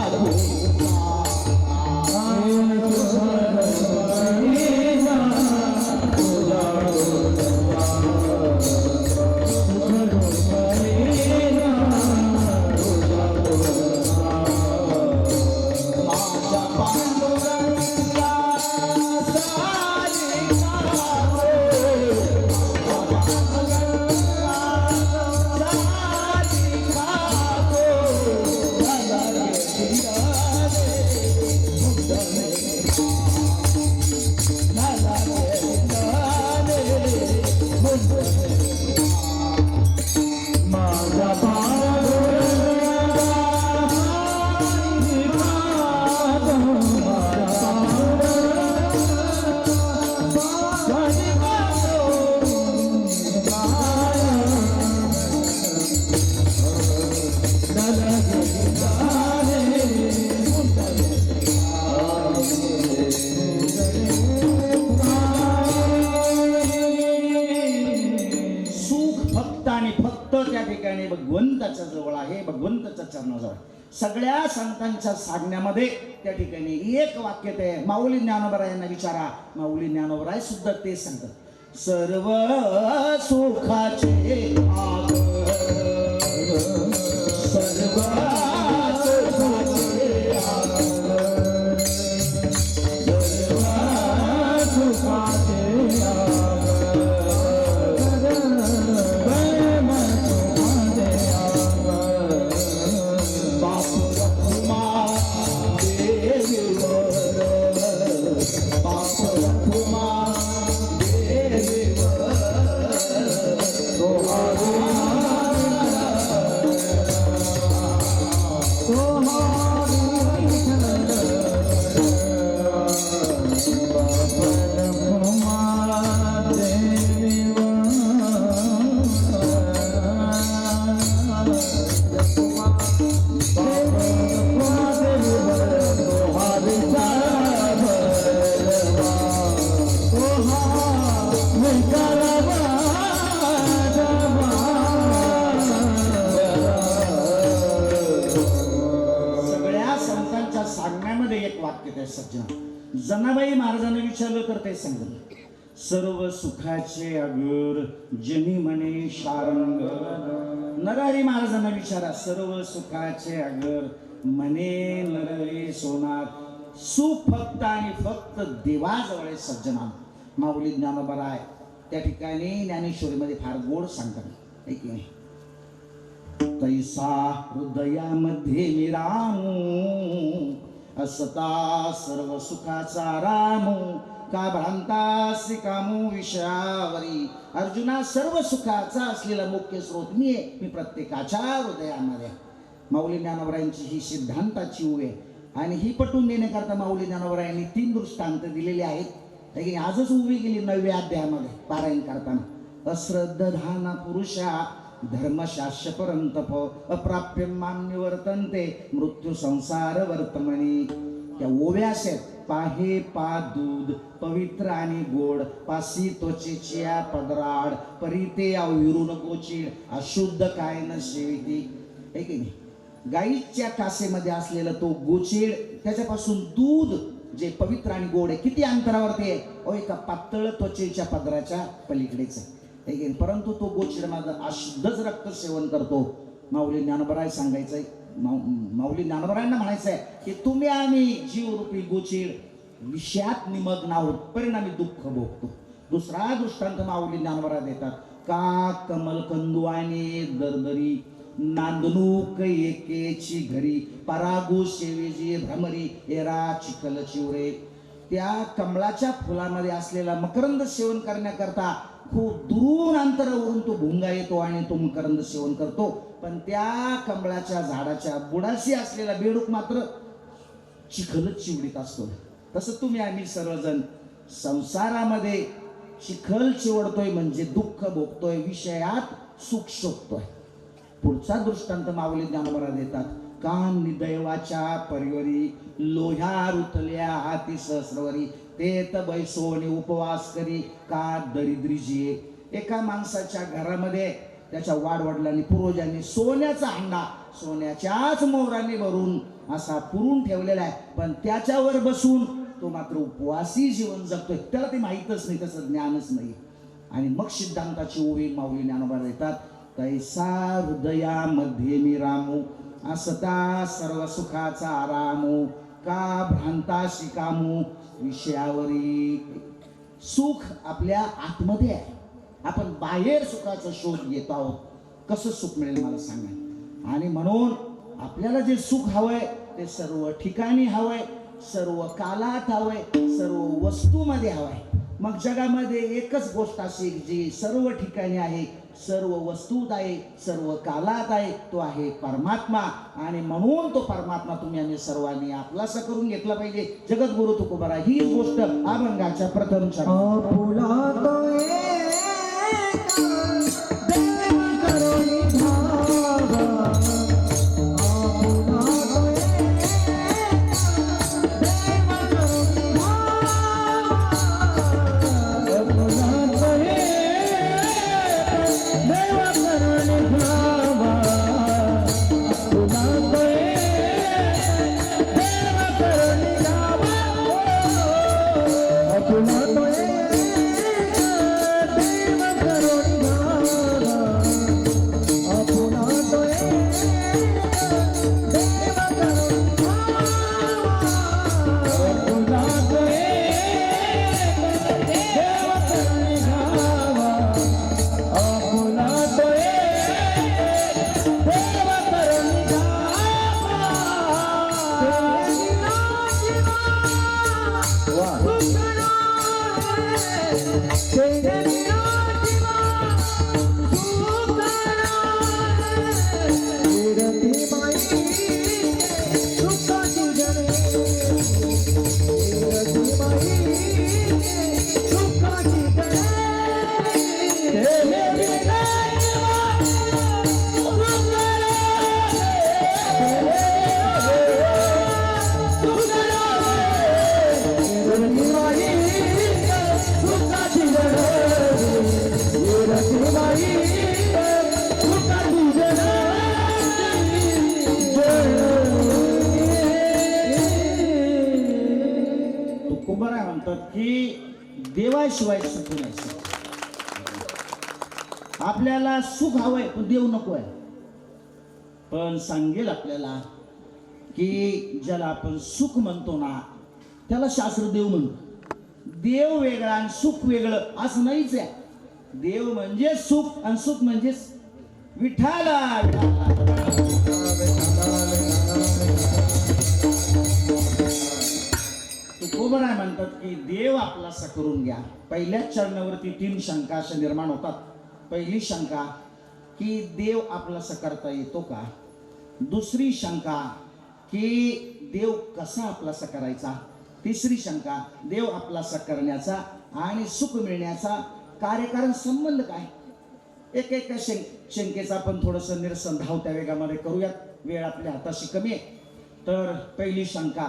[SPEAKER 1] भगवंताच्या जवळ आहे, भगवंताच्या चरणाजवळ. सगळ्या संतांच्या सांगण्यामध्ये त्या ठिकाणी एक वाक्य ते माऊली ज्ञानोबरायांना विचारा, माऊली ज्ञानोबराय सुद्धा ते सांगतात, सर्व सुखाचे आगर, सर्व सुखाचे आगर, सर्व सुखाचे आगर. जनाबाई महाराजांना विचारलं तर ते सांगत, सर्व सुखाचे अगर जनी म्हणे शारंग. नरहरी महाराजांना विचारा, सर्व सुखाचे अगर म्हणे नरहरी सोनार. सुख फक्त आणि फक्त देवाजवळ आहे सज्जना. माऊली ज्ञानोबराय त्या ठिकाणी ज्ञानेश्वरीमध्ये फार गोड सांगतात, ऐक नाही, तैसा हृदयामध्ये मी रामू, असता सर्व सुखाचा रामू, का भ्रांतासी कामू विषयावरी. अर्जुना, सर्व सुखाचा असलेला मुख्य स्रोत मी आहे, मी प्रत्येकाच्या हृदयामध्ये. माऊली ज्ञानोबरायांची ही सिद्धांताची उवे आणि ही पटवून देण्याकरता माऊली ज्ञानोबरायांनी 3 दृष्टांत दिलेले आहेत. आजच उभी गेली 9व्या अध्यायामध्ये पारायण करताना. अश्रद्धाना पुरुषा धर्मशास्त्र परंतप अप्राप्य माम निवर्तन्ते मृत्यू संसार वर्तमनी. त्या ओव्या आहेत, पाहे पा दूध पवित्र आणि गोड, पासी त्वचेची पदराड, परिते अविरून गोचीड, अशुद्ध काय न शेविती. हे की नाही, गाईच्या कासेमध्ये असलेला तो गोचीड, त्याच्यापासून दूध जे पवित्र आणि गोड आहे, किती अंतरावरती आहे? ओ एका पातळ त्वचेच्या पदराच्या पलीकडेच आहे की नाही. परंतु तो गोचीड माझं अशुद्धच रक्त सेवन करतो. माऊली ज्ञानोबराय सांगायचंय, माऊली ज्ञानोबरायांना म्हणायचं आहे की तुम्ही आम्ही जीवरूपी गोचीड विषयात निमग्न आहोत, परिणामी दुःख भोगतो. दुसरा दृष्टांत माऊली ज्ञानोबराय देतात, का कमल कंदुआने दरदरी, नांदणूक एकेची घरी, परागू शेवेजी भ्रमरी, एरा चिखल चिवरे. त्या कमळाच्या फुलामध्ये असलेला मकरंद सेवन करण्याकरता खूप दुरून अंतरावरून तो भुंगा येतो आणि तो मकरंद सेवन करतो. पण त्या कमळाच्या झाडाच्या बुडाशी असलेला बेडूक मात्र चिखलच चिवडीत असतो. तसं तुम्ही आम्ही सर्वजण संसारामध्ये चिखल चिवडतोय, म्हणजे दुःख भोगतोय, विषयात सुख शोधतोय. पुढचा दृष्टांत माऊली ज्ञानोबरा देतात, कान निदैवाच्या परिवरी, लोह्या रुतल्या हाती सहस्रवरी, तेत बैसोनी उपवास करी, का दरिद्री जिये. एका माणसाच्या घरामध्ये त्याच्या वाडवडिलांनी पूर्वजांनी सोन्याचा हंडा सोन्याच्याच मोहराने भरून असा पुरून ठेवलेला आहे, पण त्याच्यावर बसून तो मात्र उपवासी जीवन जगतोय. त्याला ते माहीतच नाही, त्याचं ज्ञानच नाही. आणि मग सिद्धांताची ओवी माऊली ज्ञानोबा देतात, तैसा हृदयामध्ये मी रामू, असता सर्व सुखाचा आरामू, का भ्रांता शिकामू विषयावरी. सुख आपल्या आतमध्ये आहे, आपण बाहेर सुखाचा शोध घेत आहोत. कसं सुख मिळेल मला सांगा. आणि म्हणून आपल्याला जे सुख हवंय ते सर्व ठिकाणी हवंय, सर्व कालात हवंय, सर्व वस्तूमध्ये हवंय. मग जगामध्ये एकच गोष्ट अशी जी सर्व ठिकाणी आहे, सर्व वस्तूत आहे, सर्व कालात आहे, तो आहे परमात्मा. आणि म्हणून तो परमात्मा तुम्ही आम्ही सर्वांनी आपलासा करून घेतला पाहिजे. जगद्गुरु तुकोबारा ही गोष्ट अभंगाच्या प्रथम देवाशिवाय सुख नाही. आपल्याला सुख हवंय पण देव नको आहे. पण सांगेल आपल्याला की ज्याला आपण सुख म्हणतो ना त्याला शास्त्र देव म्हणतो. देव वेगळा आणि सुख वेगळं असं नाहीच आहे. देव म्हणजे सुख आणि सुख म्हणजे विठाला. तुकोबा आहे म्हणतात की देव आपलासा करून घ्या. पहिल्याच चरणावरती 3 शंका अशा निर्माण होतात. पहिली शंका की देव आपलासा करता येतो का. दुसरी शंका की देव कसा आपलासा करायचा. तिसरी शंका देव आपलासा करण्याचा आणि सुख मिळण्याचा कार्यकारण संबंध काय. एक एक शंकेचं आपण थोडंसं निरसन धावत्या वेगामध्ये करूयात, वेळ आपल्या हाताशी कमी आहे. तर पहिली शंका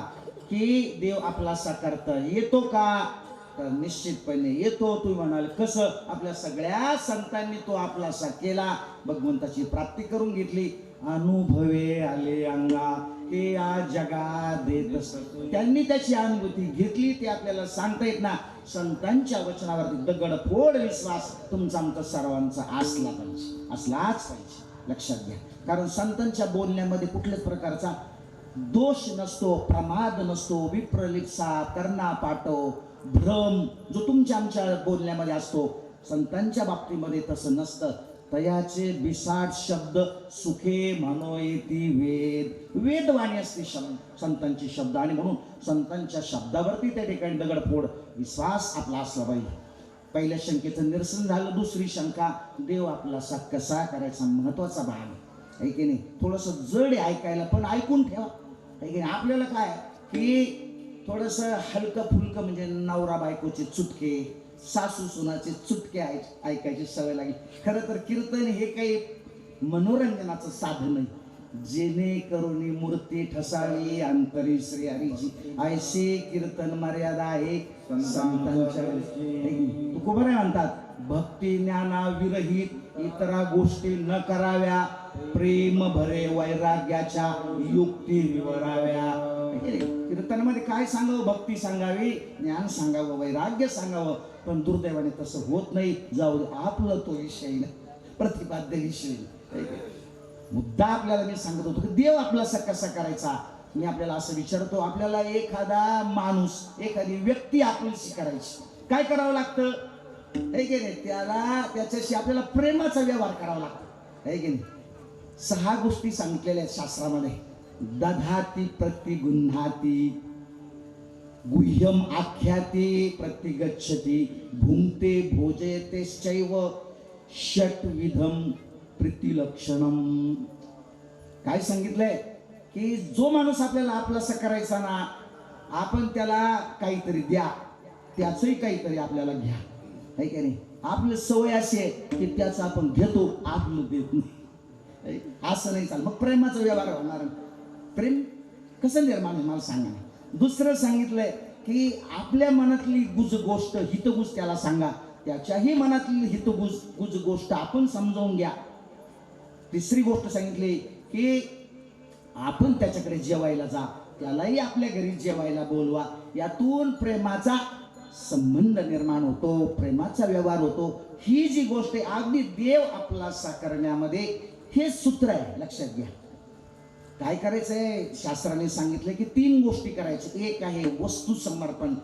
[SPEAKER 1] की देव आपला साकारता येतो का? तर निश्चितपणे येतो. तुम्ही म्हणाल कसं? आपल्या सगळ्या संतांनी तो आपलासा केला, भगवंताची प्राप्ती करून घेतली, अनुभवे आले अंगा ते या जगात देत असत. त्यांनी त्याची अनुभूती घेतली, ते आपल्याला सांगता येत ना. संतांच्या वचनावरती दगडफोड विश्वास तुमचा आमचा सर्वांचा असला पाहिजे, असलाच पाहिजे. लक्षात घ्या, कारण संतांच्या बोलण्यामध्ये कुठल्याच प्रकारचा दोष नसतो, प्रमाद नसतो, विप्रलिप्सा, कर्णा पाठव, भ्रम जो तुमच्या आमच्या बोलण्यामध्ये असतो, संतांच्या बाबतीमध्ये तसं नसतं. तयाचे बिसाट शब्द सुखे म्हणो येती वेद, वेदवाणी असते संतांची शब्द, आणि म्हणून संतांच्या शब्दावरती त्या ठिकाणी दगडफोड विश्वास आपला असला पाहिजे. पहिल्या शंकेचं निरसन झालं. दुसरी शंका, देव आपला कसा करायचा, महत्वाचा भाग आहे की नाही. थोडंसं जड आहे ऐकायला, पण ऐकून ठेवा आहे की नाही. आपल्याला काय की थोडंसं हलकं फुलकं म्हणजे नवरा बायकोचे चुटके, सासू सुनाचे चुटके ऐकायची सवय लागली. खरं तर कीर्तन हे काही मनोरंजनाचं साधन नाही, जेणेकरून मूर्ती ठसावी अंतरी श्री हरीची, ऐशी कीर्तन मर्यादा आहे संतांच्या. तुकोबराय म्हणतात, भक्ती ज्ञाना विरहित इतरा गोष्टी न कराव्या, प्रेम भरे वैराग्याच्या युक्ती विवराव्या. कीर्तनामध्ये काय सांगावं? भक्ती सांगावी, ज्ञान सांगावं, वैराग्य सांगावं. पण दुर्दैवाने तसं होत नाही. जाऊ दे, आपलं तो विषय नाही, प्रतिपाद्य विषय. मुद्दा आपल्याला मी सांगत होतो की देव आपला कसा करायचा. मी आपल्याला असं विचारतो, आपल्याला एखादा माणूस, एखादी व्यक्ती आपल्याशी करायची, काय करावं लागतं? है की नाही? त्याच्याशी आपल्याला प्रेमाचा व्यवहार करावा लागतो, है की नाही. 6 गोष्टी सांगितलेल्या आहेत शास्त्रामध्ये. दधाती प्रतिगुह्णाती, गुह्यम आख्याती प्रतिगच्छति, भुंक्ते भोजयतेश्चैव षट्विधम प्रीतिलक्षणम. काय सांगितलंय की जो माणूस आपल्याला आपलासा करायचा ना, आपण त्याला काहीतरी द्या, त्याचंही काहीतरी आपल्याला घ्या, है की नाही. आपली सवय अशी आहे की त्याचं आपण घेतो, आपलं देत नाही. असं नाही चालत. मग प्रेमाचा व्यवहार होणार. प्रेम कसं निर्माण होईल मला सांगा. दुसरं सांगितलंय की आपल्या मनातली गुज गोष्ट, हितगुज त्याला सांगा, त्याच्याही मनातली हितगुज गोष्ट आपण समजावून घ्या. तिसरी गोष्ट सांगितली की आपण त्याच्याकडे जेवायला जा, त्यालाही आपल्या घरी जेवायला बोलवा. यातून प्रेमाचा संबंध निर्माण होतो, प्रेमाचा व्यवहार होतो. ही जी गोष्ट आहे, अगदी देव आपलासा करण्यामध्ये हे सूत्र आहे. लक्षात घ्या. काय करायचंय? शास्त्राने सांगितलं की 3 गोष्टी करायच्या. एक आहे वस्तू समर्पण,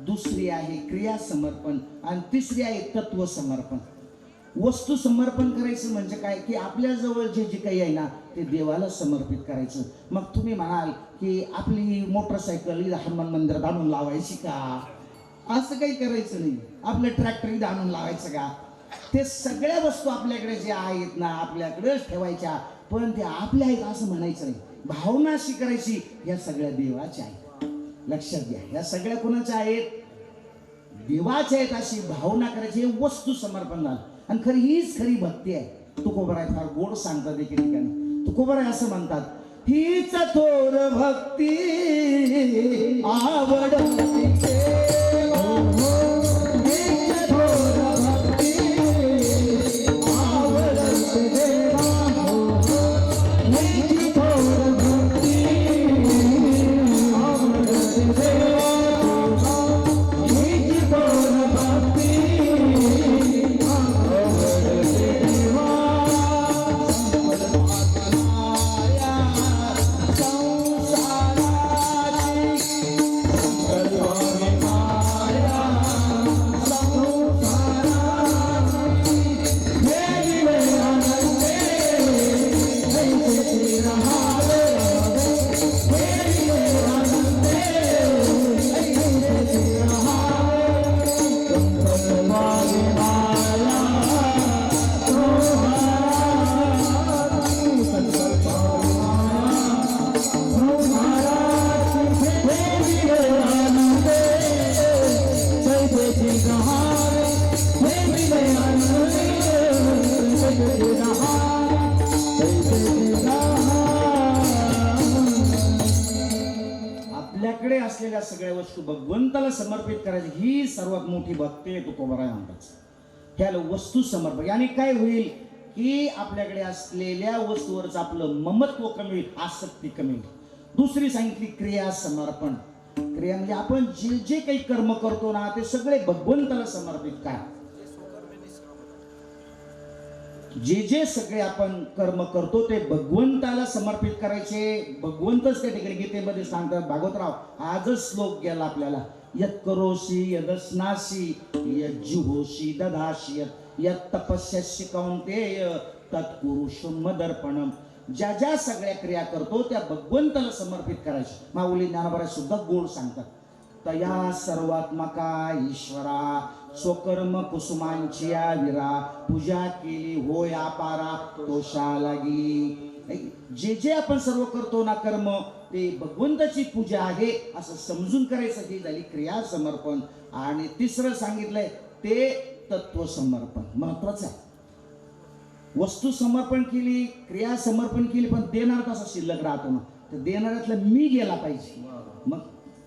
[SPEAKER 1] दुसरी आहे क्रिया समर्पण, आणि तिसरी आहे तत्व समर्पण. वस्तू समर्पण करायचं म्हणजे काय की आपल्या जवळ जे काही आहे ना, ते देवाला समर्पित करायचं. मग तुम्ही म्हणाल की आपली मोटरसायकल हनुमान मंदिरात आणून लावायची का? असं काही करायचं नाही. आपलं ट्रॅक्टर आणून लावायचं का? ते सगळ्या वस्तू आपल्याकडे ज्या आहेत ना, आपल्याकडेच ठेवायच्या, पण ते आपल्या आहेत असं म्हणायचं नाही. भावना अशी करायची, या सगळ्या देवाच्या आहेत. लक्षात घ्या, या सगळ्या कोणाच्या आहेत? देवाच्या आहेत. अशी भावना करायची, हे वस्तू समर्पण झालं. आणि हीच खरी भक्ती आहे. तुकोबराय फार गोड सांगतात एके ठिकाणी. तुकोबराय असं म्हणतात, हीच थोर भक्ती आवडते, आपल्याकडे असलेल्या सगळ्या वस्तू भगवंताला समर्पित करायची ही सर्वात मोठी भक्ती आहे तुकोबराय म्हणतात. ह्याला वस्तू समर्पण याने काय होईल की आपल्याकडे असलेल्या वस्तूवरच आपलं ममत्व कमी होईल, आसक्ती कमी होईल. दुसरी सांगितली क्रिया समर्पण. क्रिया म्हणजे आपण जे जे काही कर्म करतो ना ते सगळे भगवंताला समर्पित करा. जे जे सगळे आपण कर्म करतो ते भगवंताला समर्पित करायचे. भगवंतच त्या ठिकाणी गीतेमध्ये सांगतात. भागवतराव आजच श्लोक गेला आपल्याला. यत् करोषि यदस्नासि यज्जुहोषि दधासि यत् तपस्यसि कौन्तेय तत्कुरुषं मदर्पणम. ज्या ज्या सगळ्या क्रिया करतो त्या भगवंताला समर्पित करायच्या. माऊली ज्ञानोबा सुद्धा गोड सांगतात. तया सर्वात्मका ईश्वरा स्वकर्म कुसुमांची विरा पूजा केली होय अपारा तोषा लागी. जे जे आपण सर्व करतो ना कर्म ते भगवंताची पूजा आहे असं समजून करायचं. ही झाली क्रिया समर्पण. आणि तिसरं सांगितलंय ते तत्व समर्पण. महत्वाचं आहे. वस्तू समर्पण केली, क्रिया समर्पण केली, पण देणार तसा शिल्लक राहतो ना, तर देणाऱ्यातला मी गेला पाहिजे. मग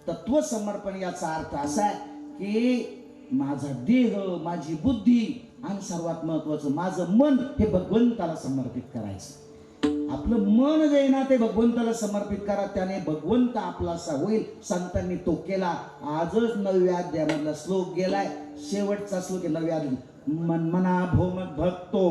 [SPEAKER 1] तत्व समर्पण याचा अर्थ असा आहे की माझा देह, माझी बुद्धी आणि सर्वात महत्वाचं माझं मन हे भगवंताला समर्पित करायचं. आपलं मन जे आहे ना ते भगवंताला समर्पित करा. त्याने भगवंत आपलासा होईल. संतांनी तो केला. आजच 9व्या अध्यायामधला श्लोक गेलाय. शेवटचा श्लोक आहे 9व्या अध्याय. मन्मना भोमत भक्तो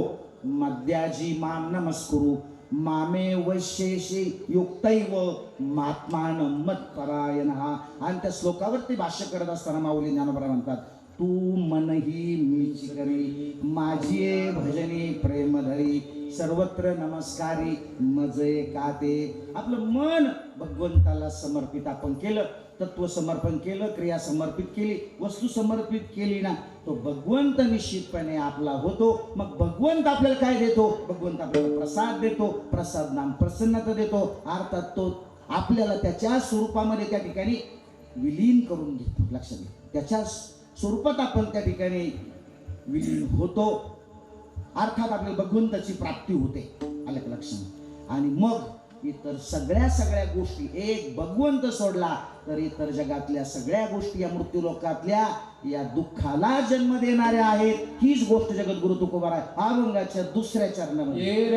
[SPEAKER 1] मद्याजी माम नमस्कुरु मामे वैशेषी युक्तैव महात्मान मत्परायण. आणि त्या श्लोकावरती भाष्य करत असताना माऊली ज्ञानोबा म्हणतात तू मनही मीची करी माझी भजनी प्रेम धरी सर्वत्र नमस्कारी मजे काते. आपलं मन भगवंताला समर्पित आपण केलं, तत्व समर्पण केलं, क्रिया समर्पित केली, वस्तू समर्पित केली ना तो भगवंत निश्चितपणे आपला होतो. मग भगवंत आपल्याला काय देतो? भगवंत आपल्याला प्रसाद देतो. प्रसाद नाम प्रसन्नता देतो. अर्थात तो आपल्याला त्याच्या स्वरूपामध्ये त्या ठिकाणी विलीन करून घेतो. लक्षात घ्या, त्याच्या स्वरूपात आपण त्या ठिकाणी विलीन होतो. अर्थात आपल्याला भगवंताची प्राप्ती होते. आलं का लक्षात? आणि मग इतर सगळ्या गोष्टी एक भगवंत सोडला तर इतर जगातल्या सगळ्या गोष्टी या मृत्यूलोकातल्या या दुःखाला जन्म देणाऱ्या आहेत. हीच गोष्ट जगद्गुरु तुकोबाराय अभंगाच्या दुसऱ्या चरणामध्ये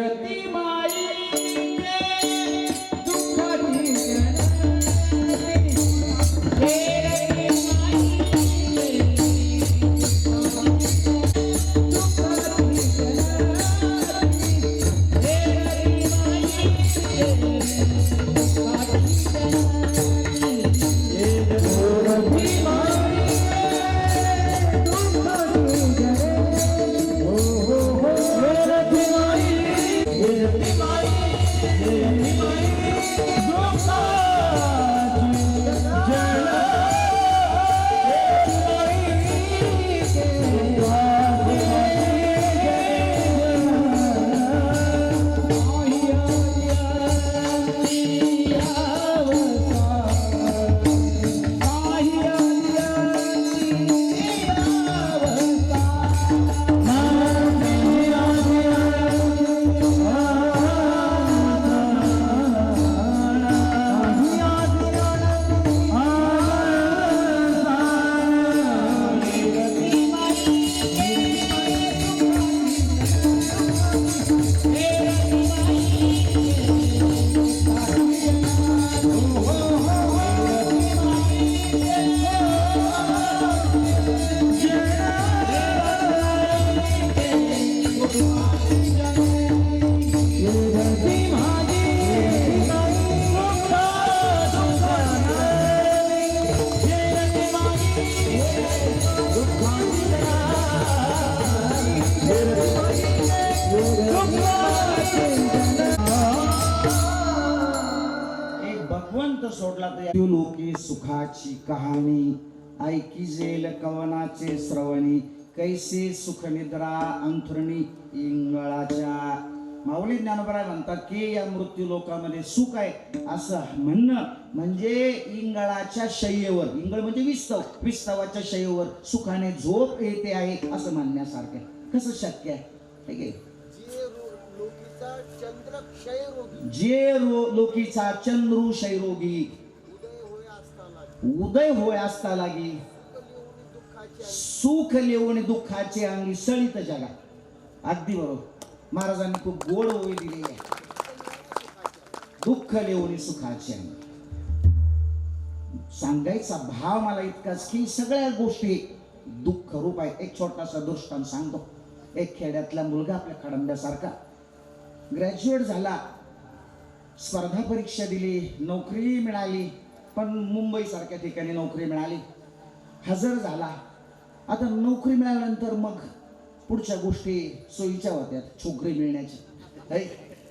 [SPEAKER 1] सोडला तर लोकी सुखाची कहाणी ऐकी जेल कवनाचे श्रवणी कैसे सुख निद्रा अंथरुणी इंगळाच्या. माऊली ज्ञानोबा म्हणतात की या मृत्यू लोकामध्ये सुख आहे असं म्हणणं म्हणजे इंगळाच्या शय्येवर, इंगळ म्हणजे विस्तव, विस्तवाच्या शय्येवर सुखाने झोप येते आहे असं म्हणण्यासारखं आहे. कसं शक्य आहे? ठीक आहे. जे लोकीचा चंद्रू क्षयरोगी उदय होय असता लागी सुख लेवून दुःखाचे अंगी सळीत जगा. अगदी बरोबर, महाराजांनी खूप गोड ओवी दिलेली आहे. दुःख लेवून सुखाचे अंगी. सांगायचा भाव मला इतकाच की सगळ्या गोष्टी दुःख रूप आहेत. एक छोटासा दृष्टांत सांगतो. एक खेड्यातला मुलगा आपल्या खडंब्यासारखा ग्रॅज्युएट झाला, स्पर्धा परीक्षा दिली, नोकरी मिळाली, पण मुंबई सारख्या ठिकाणी नोकरी मिळाली, हजर झाला. आता नोकरी मिळाल्यानंतर मग पुढच्या गोष्टी सोयीच्या होत्या, छोकरी मिळण्याच्या.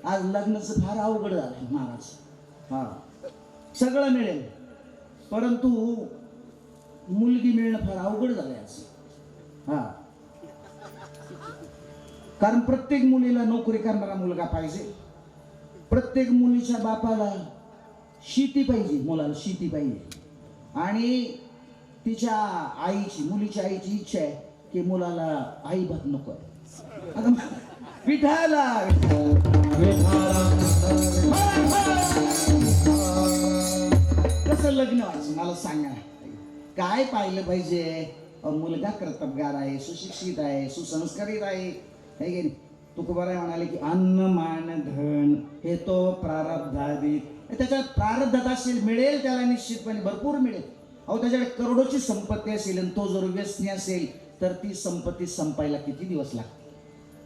[SPEAKER 1] आज लग्नाचं फार अवघड झालं महाराज. हा, सगळं मिळेल परंतु मुलगी मिळणं फार अवघड झालंय आज. हा, कारण प्रत्येक मुलीला नोकरी करणारा मुलगा पाहिजे, प्रत्येक मुलीच्या बापाला शेती पाहिजे, मुलाला शेती पाहिजे. आणि तिच्या आईची, मुलीच्या आईची इच्छा आहे की मुलाला आई भात नको. आता विठाला कसं लग्न व्हायचं मला सांगा. काय पाहिलं पाहिजे? मुलगा कर्तबगार आहे, सुशिक्षित आहे, सुसंस्कारित आहे. तुकोबाराय म्हणाले की अन्न मान धन हे तो प्रारब्धादी. त्याच्यात प्रारब्धात असेल मिळेल त्याला, निश्चितपणे भरपूर मिळेल. अहो त्याच्याकडे करोडोची संपत्ती असेल आणि तो जर व्यसनी असेल तर ती संपत्ती संपायला किती दिवस लागते?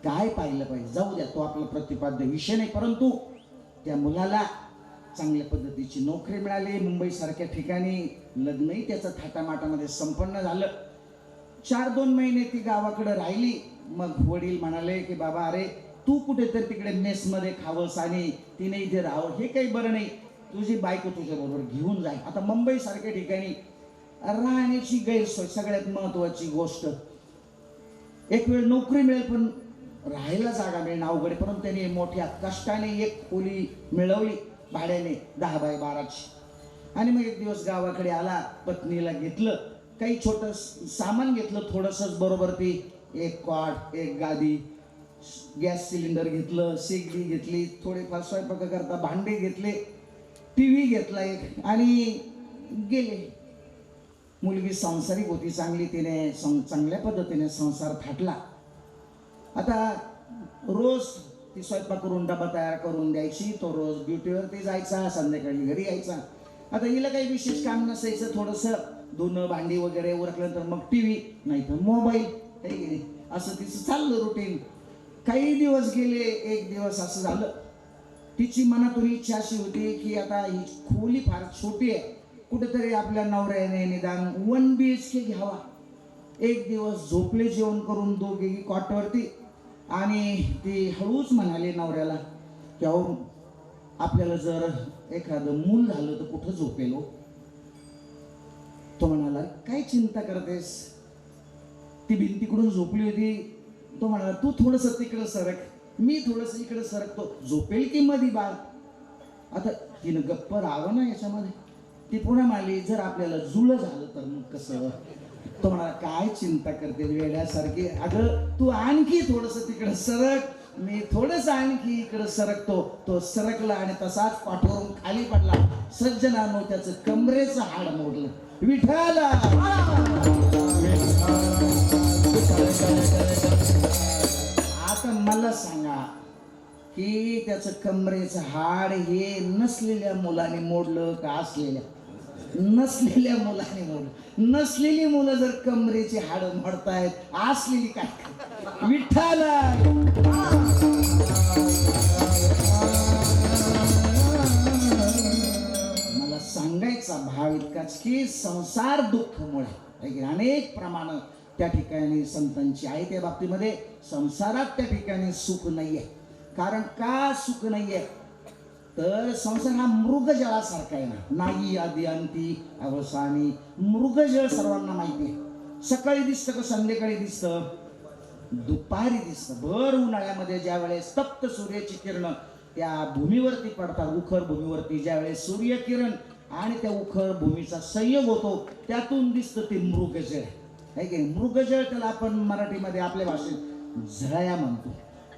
[SPEAKER 1] काय पाहिलं पाहिजे? जाऊ द्या, तो आपला प्रतिपाद्य विषय नाही. परंतु त्या मुलाला चांगल्या पद्धतीची नोकरी मिळाली, मुंबई सारख्या ठिकाणी. लग्नही त्याचं थाटामाटामध्ये संपन्न झालं. 4-2 महिने ती गावाकडे राहिली. मग वडील म्हणाले की बाबा, अरे तू कुठेतरी तिकडे मेसमध्ये खावस आणि तिने इथे राहावं, हे काही बरं नाही. तुझी बायको तुझ्या बरोबर घेऊन जाईल. आता मुंबई सारख्या ठिकाणी राहण्याची गैरसोय सगळ्यात महत्वाची गोष्ट. एक वेळ नोकरी मिळेल पण राहायला जागा मिळणं अवघड. परंतु त्याने मोठ्या कष्टाने एक खोली मिळवली भाड्याने 10 बाय 12ची. आणि मग एक दिवस गावाकडे आला, पत्नीला घेतलं, काही छोटं सामान घेतलं थोडंसंच बरोबर. ती एक कॉट, एक गादी, गॅस सिलेंडर घेतलं, शेगडी घेतली, थोडेफार स्वयंपाक करता भांडे घेतले, टीव्ही घेतला एक, आणि गेले. मुलगी संसारिक होती चांगली, तिने चांगल्या पद्धतीने संसार थाटला. आता रोज ती स्वयंपाक करून डबा तयार करून द्यायची, तो रोज ड्युटीवरती जायचा, संध्याकाळी घरी यायचा. आता हिला काही विशेष काम नसायचं, थोडंसं धुणं भांडी वगैरे उरकल्यानंतर मग टीव्ही, नाही तर मोबाईल, असं तिचं चाललं रुटीन. काही दिवस गेले. एक दिवस असं झालं, तिची मनातून इच्छा अशी होती की आता ही खोली फार छोटी आहे, कुठेतरी आपल्या नवऱ्याने निदान 1 BHK घ्यावा. एक दिवस झोपले जेवण करून दोघेही कॉटवरती, आणि ती हळूच म्हणाली नवऱ्याला की अहो आपल्याला जर एखादं मूल झालं तर कुठं झोपेल हो? तो म्हणाला काय चिंता करतेस? ती भिंतीकडून झोपली होती. तो म्हणाला तू थोडंसं तिकडं सरक, मी थोडंसं इकडं सरकतो, झोपेल की मधी बाळ. आता तिनं गप्प राहावं ना याच्यामध्ये. ती पुन्हा म्हणाली जर आपल्याला जुळं झालं तर मग कसं? तो म्हणाला काय चिंता करते वेड्यासारखी? अगं तू आणखी थोडंसं तिकडं सरक, मी थोडंसं आणखी इकडं सरकतो. तो सरकला आणि तसाच पाठवरून खाली पडला. सज्जनानो त्याचं कमरेचं हाड मोडलं. विठाला आता मला सांगा की त्याचं कमरेचं हाड हे नसलेल्या मुलाने मोडलं का असलेल्या? नसलेल्या मुलाने मोडलं. नसलेली मुलं जर कमरेची हाड मोडतायत, असलेली काय? विठाला मला सांगायचा भाव इतकाच की संसार दुःखमुळे अनेक प्रमाण त्या ठिकाणी संतांची आहे. त्या बाबतीमध्ये संसारात त्या ठिकाणी सुख नाहीये. कारण का सुख नाहीये? तर संसार हा मृगजळासारखा आहे ना, नाही आदी अंती अवसानी. मृगजळ सर्वांना माहिती आहे. सकाळी दिसतं का संध्याकाळी दिसतं? दुपारी दिसतं. भर उन्हाळ्यामध्ये ज्या वेळेस तप्त सूर्याची किरण त्या भूमीवरती पडतात, उखर भूमीवरती, ज्या वेळेस सूर्यकिरण आणि त्या उखर भूमीचा संयोग होतो, त्यातून दिसतं ते मृगजळ आहे की. मृगजळ त्याला आपण मराठीमध्ये आपल्या भाषेत झळया म्हणतो.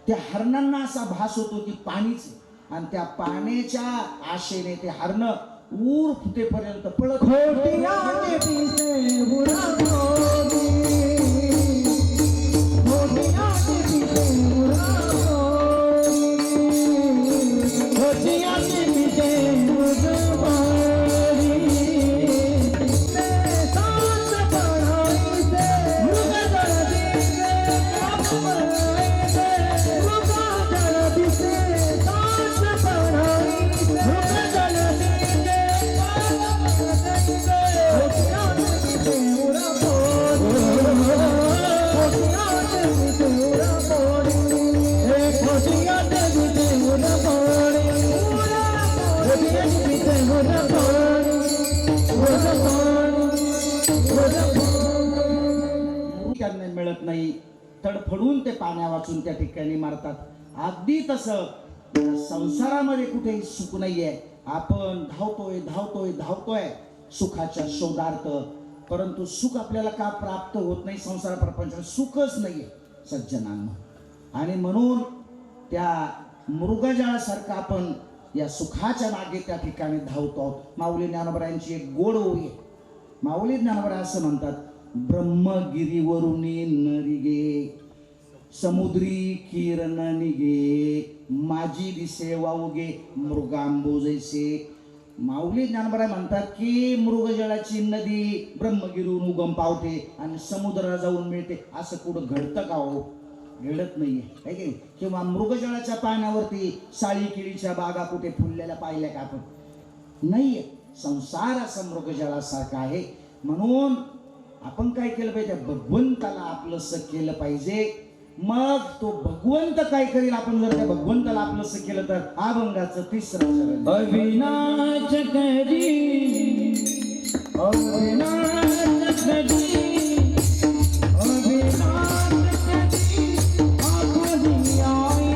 [SPEAKER 1] त्या हरणांना असा भास होतो की पाणीच, आणि त्या पाण्याच्या आशेने ते हरण ऊर फुटेपर्यंत पळत त्यांना मिळत नाही, तडफडून ते पाण्या वाचून त्या ठिकाणी मारतात. अगदी तसं संसारामध्ये कुठेही सुख नाहीये. आपण धावतोय धावतोय धावतोय सुखाच्या शोधार्थ, परंतु सुख आपल्याला का प्राप्त होत नाही? संसार प्रपंचात सुखच नाहीये सज्जनांनो. आणि म्हणून त्या मृगजळासारखं आपण या सुखाच्या मागे त्या ठिकाणी धावतो आहोत. माऊली ज्ञानोबरायांची एक गोड ओळी आहे. माऊली ज्ञानोबरा असं म्हणतात, ब्रह्मगिरीवरून नरिगे समुद्री किरण निगे माझी दिसे वावगे मृगांबू जैसे. माऊली ज्ञानोबरा म्हणतात की मृगजळाची नदी ब्रह्मगिरीवरून उगम पावते आणि समुद्राला जाऊन मिळते. असं कुठं घडतं का हो? घडत नाहीये, है की? किंवा मृगजळाच्या पाण्यावरती साळी केळीच्या बागा कुठे फुललेल्या पाहिल्या का आपण? नाहीये. संसार असा मृगजळासारखा आहे. म्हणून आपण काय केलं पाहिजे? भगवंताला आपलंसं केलं पाहिजे. मग तो भगवंत काय करेल? आपण जर त्या भगवंताला आपलंसं केलं तर अभंगाचं तिसरं चरण,
[SPEAKER 2] अविनाश करी अविनाश करी अविनाश करी आपली आई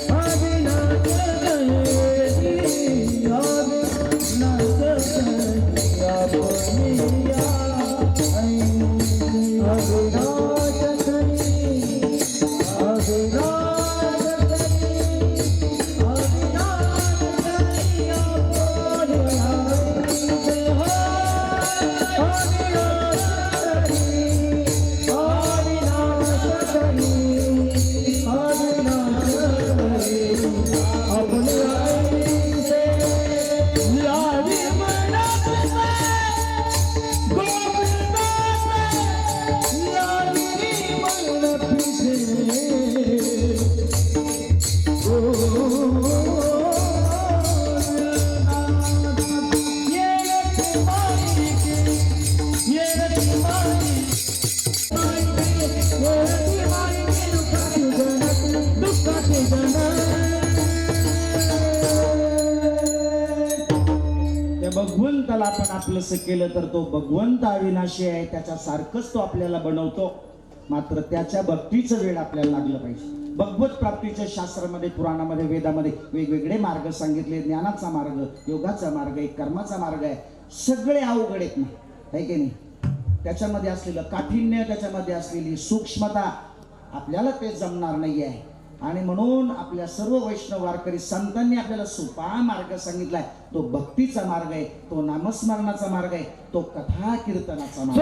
[SPEAKER 2] अविनाश करी अविनाश करी आपली आई अविनाश
[SPEAKER 1] भगवंताला आपण आपलंसं केलं तर तो भगवंत अविनाशी आहे. त्याच्या सारखंच तो आपल्याला बनवतो. मात्र त्याच्या भक्तीचं वेळ आपल्याला लागलं पाहिजे. भगवत प्राप्तीच्या शास्त्रामध्ये, पुराणामध्ये, वेदामध्ये वेगवेगळे मार्ग सांगितले. ज्ञानाचा मार्ग, योगाचा मार्ग आहे, कर्माचा मार्ग आहे. सगळे अवघड आहेत ना, आहे की नाही? त्याच्यामध्ये असलेलं काठिण्य, त्याच्यामध्ये असलेली सूक्ष्मता आपल्याला ते जमणार नाही आहे. आणि म्हणून आपल्या सर्व वैष्णव वारकरी संतांनी आपल्याला सोपा मार्ग सांगितलाय. तो भक्तीचा मार्ग आहे, तो नामस्मरणाचा मार्ग आहे, तो कथा कीर्तनाचा मार्ग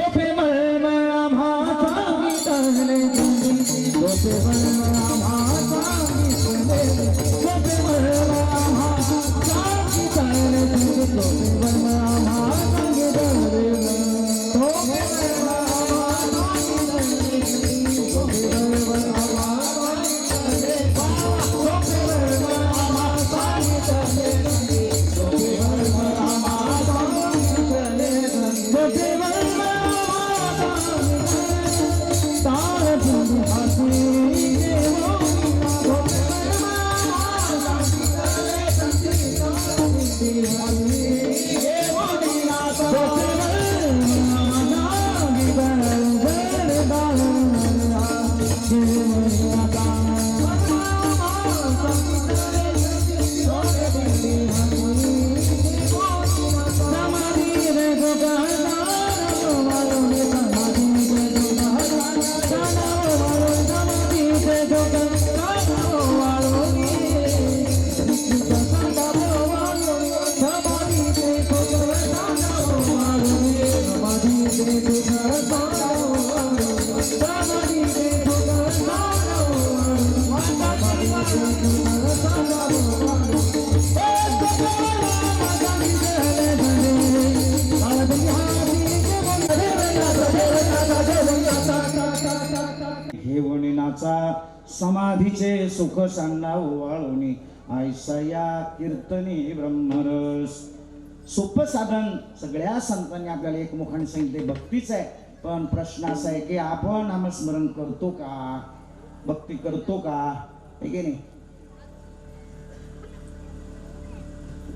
[SPEAKER 1] समाधीचे सुख सांगा वाळूनी ऐसया कीर्तनी ब्रह्मरस. सोपं साधन सगळ्या संतांनी आपल्याला एकमुखाने सांगितले भक्तीच आहे. पण प्रश्न असा आहे की आपण नामस्मरण करतो का, भक्ती करतो का, हे की नाही?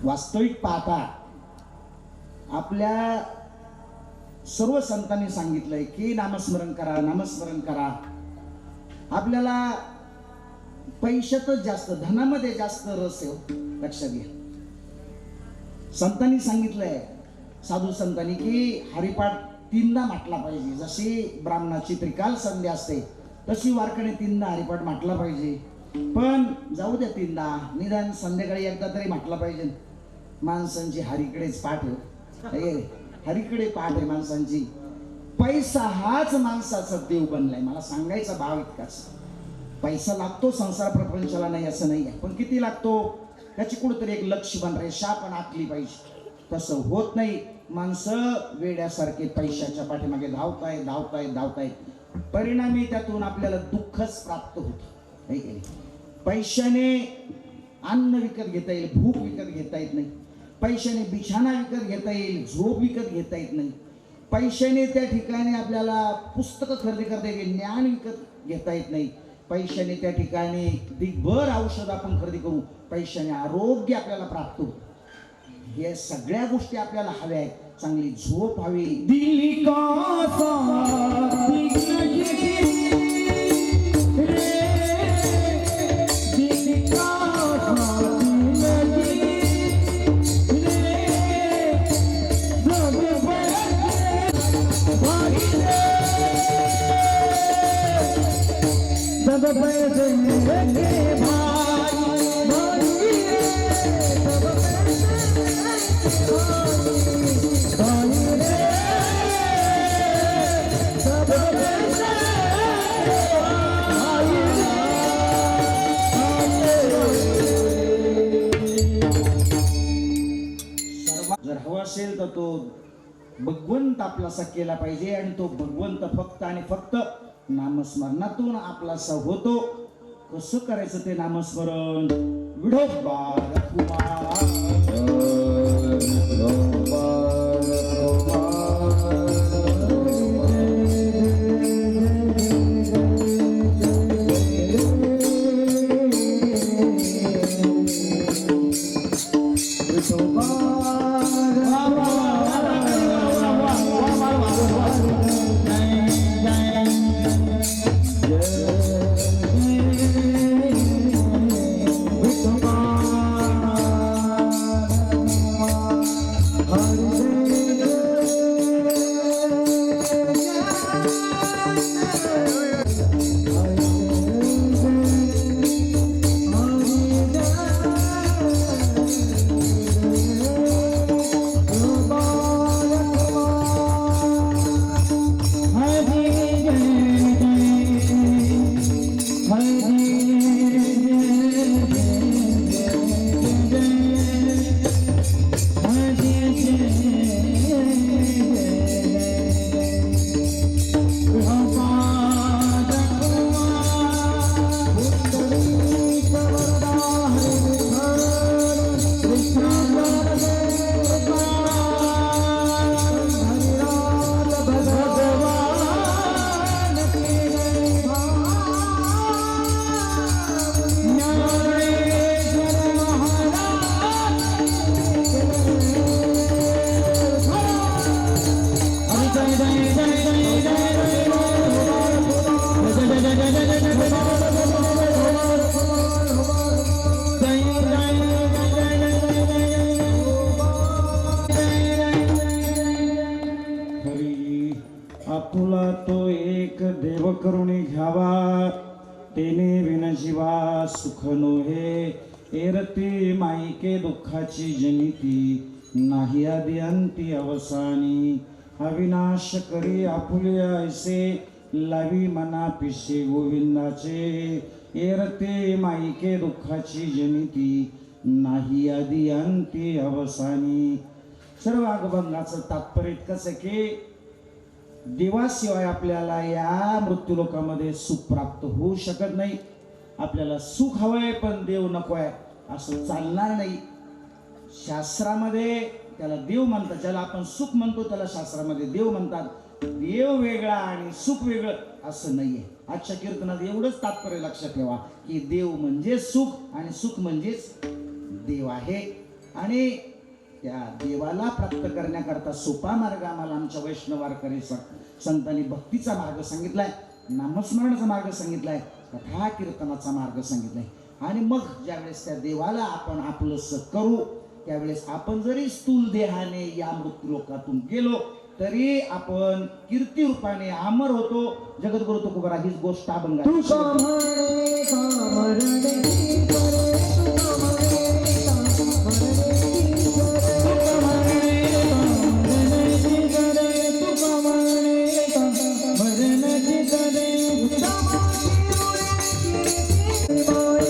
[SPEAKER 1] वास्तविक पाहता आपल्या सर्व संतांनी सांगितलंय की नामस्मरण करा, नामस्मरण करा. आपल्याला पैशातच जास्त, धनामध्ये जास्त रस आहे हो. लक्षात घ्या. संतांनी सांगितलंय, साधू संतांनी, की हरिपाठ 3दा म्हटला पाहिजे. जशी ब्राह्मणाची त्रिकाल संध्या असते तशी वारकरी 3दा हरिपाठ म्हटला पाहिजे. पण जाऊ द्या 3दा, निदान संध्याकाळी एकदा तरी म्हटला पाहिजे. माणसांची हरीकडेच पाठ आहे, हरीकडे पाठ आहे माणसांची. पैसा हाच माणसाचा देव बनलाय. मला सांगायचा भाव इतकाच, पैसा लागतो संसार प्रपंचाला, नाही असं नाही आहे, पण किती लागतो त्याची कुठेतरी एक लक्ष्मण रेषा पण आखली पाहिजे. तसं होत नाही. माणसं वेड्यासारखे पैशाच्या पाठीमागे धावतायत धावतायत धावतायत. परिणामी त्यातून आपल्याला दुःखच प्राप्त होतं. पैशाने अन्न विकत घेता येईल, भूक विकत घेता येत नाही. पैशाने बिछाना विकत घेता येईल, झोप विकत घेता येत नाही. पैशाने त्या ठिकाणी आपल्याला पुस्तकं खरेदी करता येईल, ज्ञान विकत घेता येत नाही. पैशाने त्या ठिकाणी दिगभर औषध आपण खरेदी करू, पैशाने आरोग्य आपल्याला प्राप्त होतं. हे सगळ्या गोष्टी आपल्याला हव्या आहेत. चांगली झोप हवी.
[SPEAKER 2] दिल का साथ नहीं रे, दिल का साथ नहीं रे, सब पैसे सब पैसे मेरे भाई भाई रे, सब
[SPEAKER 1] जर हवा असेल तर तो भगवंत आपलासा केला पाहिजे. आणि तो भगवंत फक्त आणि फक्त नामस्मरणातून आपलासा होतो. कसं करायचं ते नामस्मरण? विठोबा आपुला तो एक देव करुणी घ्यावा, तेने विन जीवा सुख नोहे. एरती माईके दुःखाची जनिती, नाही आदि अंती अवसानी. अविनाश करी आपुले ऐसे, लावी मना पिसे गोविंदाचे. एरते माईके दुःखाची जनिती, नाही आदि अंती अवसानी. सर्व अभंगाचं तात्पर्य इतकंच आहे की देवाशिवाय आपल्याला या मृत्यूलोकामध्ये सुख प्राप्त होऊ शकत नाही. आपल्याला सुख हवंय पण देव नकोय असं चालणार नाही. शास्त्रामध्ये त्याला देव म्हणतात, ज्याला आपण सुख म्हणतो त्याला शास्त्रामध्ये देव म्हणतात. देव वेगळा आणि सुख वेगळं असं नाहीये. आजच्या कीर्तनात एवढंच तात्पर्य लक्षात ठेवा की देव म्हणजे सुख आणि सुख म्हणजेच देव आहे. आणि त्या देवाला प्राप्त करण्याकरता सोपा मार्ग आम्हाला आमच्या वैष्णव वारकरी संतांनी भक्तीचा मार्ग सांगितलाय, नामस्मरणाचा मार्ग सांगितलाय, कथा कीर्तनाचा मार्ग सांगितलाय. आणि मग ज्यावेळेस त्या देवाला आपण आपलंसं करू त्यावेळेस आपण जरी स्थूल देहाने या मृत्यू लोकातून गेलो तरी आपण कीर्ती रूपाने अमर होतो. जगद्गुरु तुकोबरा हीच गोष्ट आपण
[SPEAKER 2] तुका म्हणे कामरणे की करे, तुका म्हणे कामरणे की करे, तुका म्हणे कामरणे की करे, तुका म्हणे कामरणे की करे.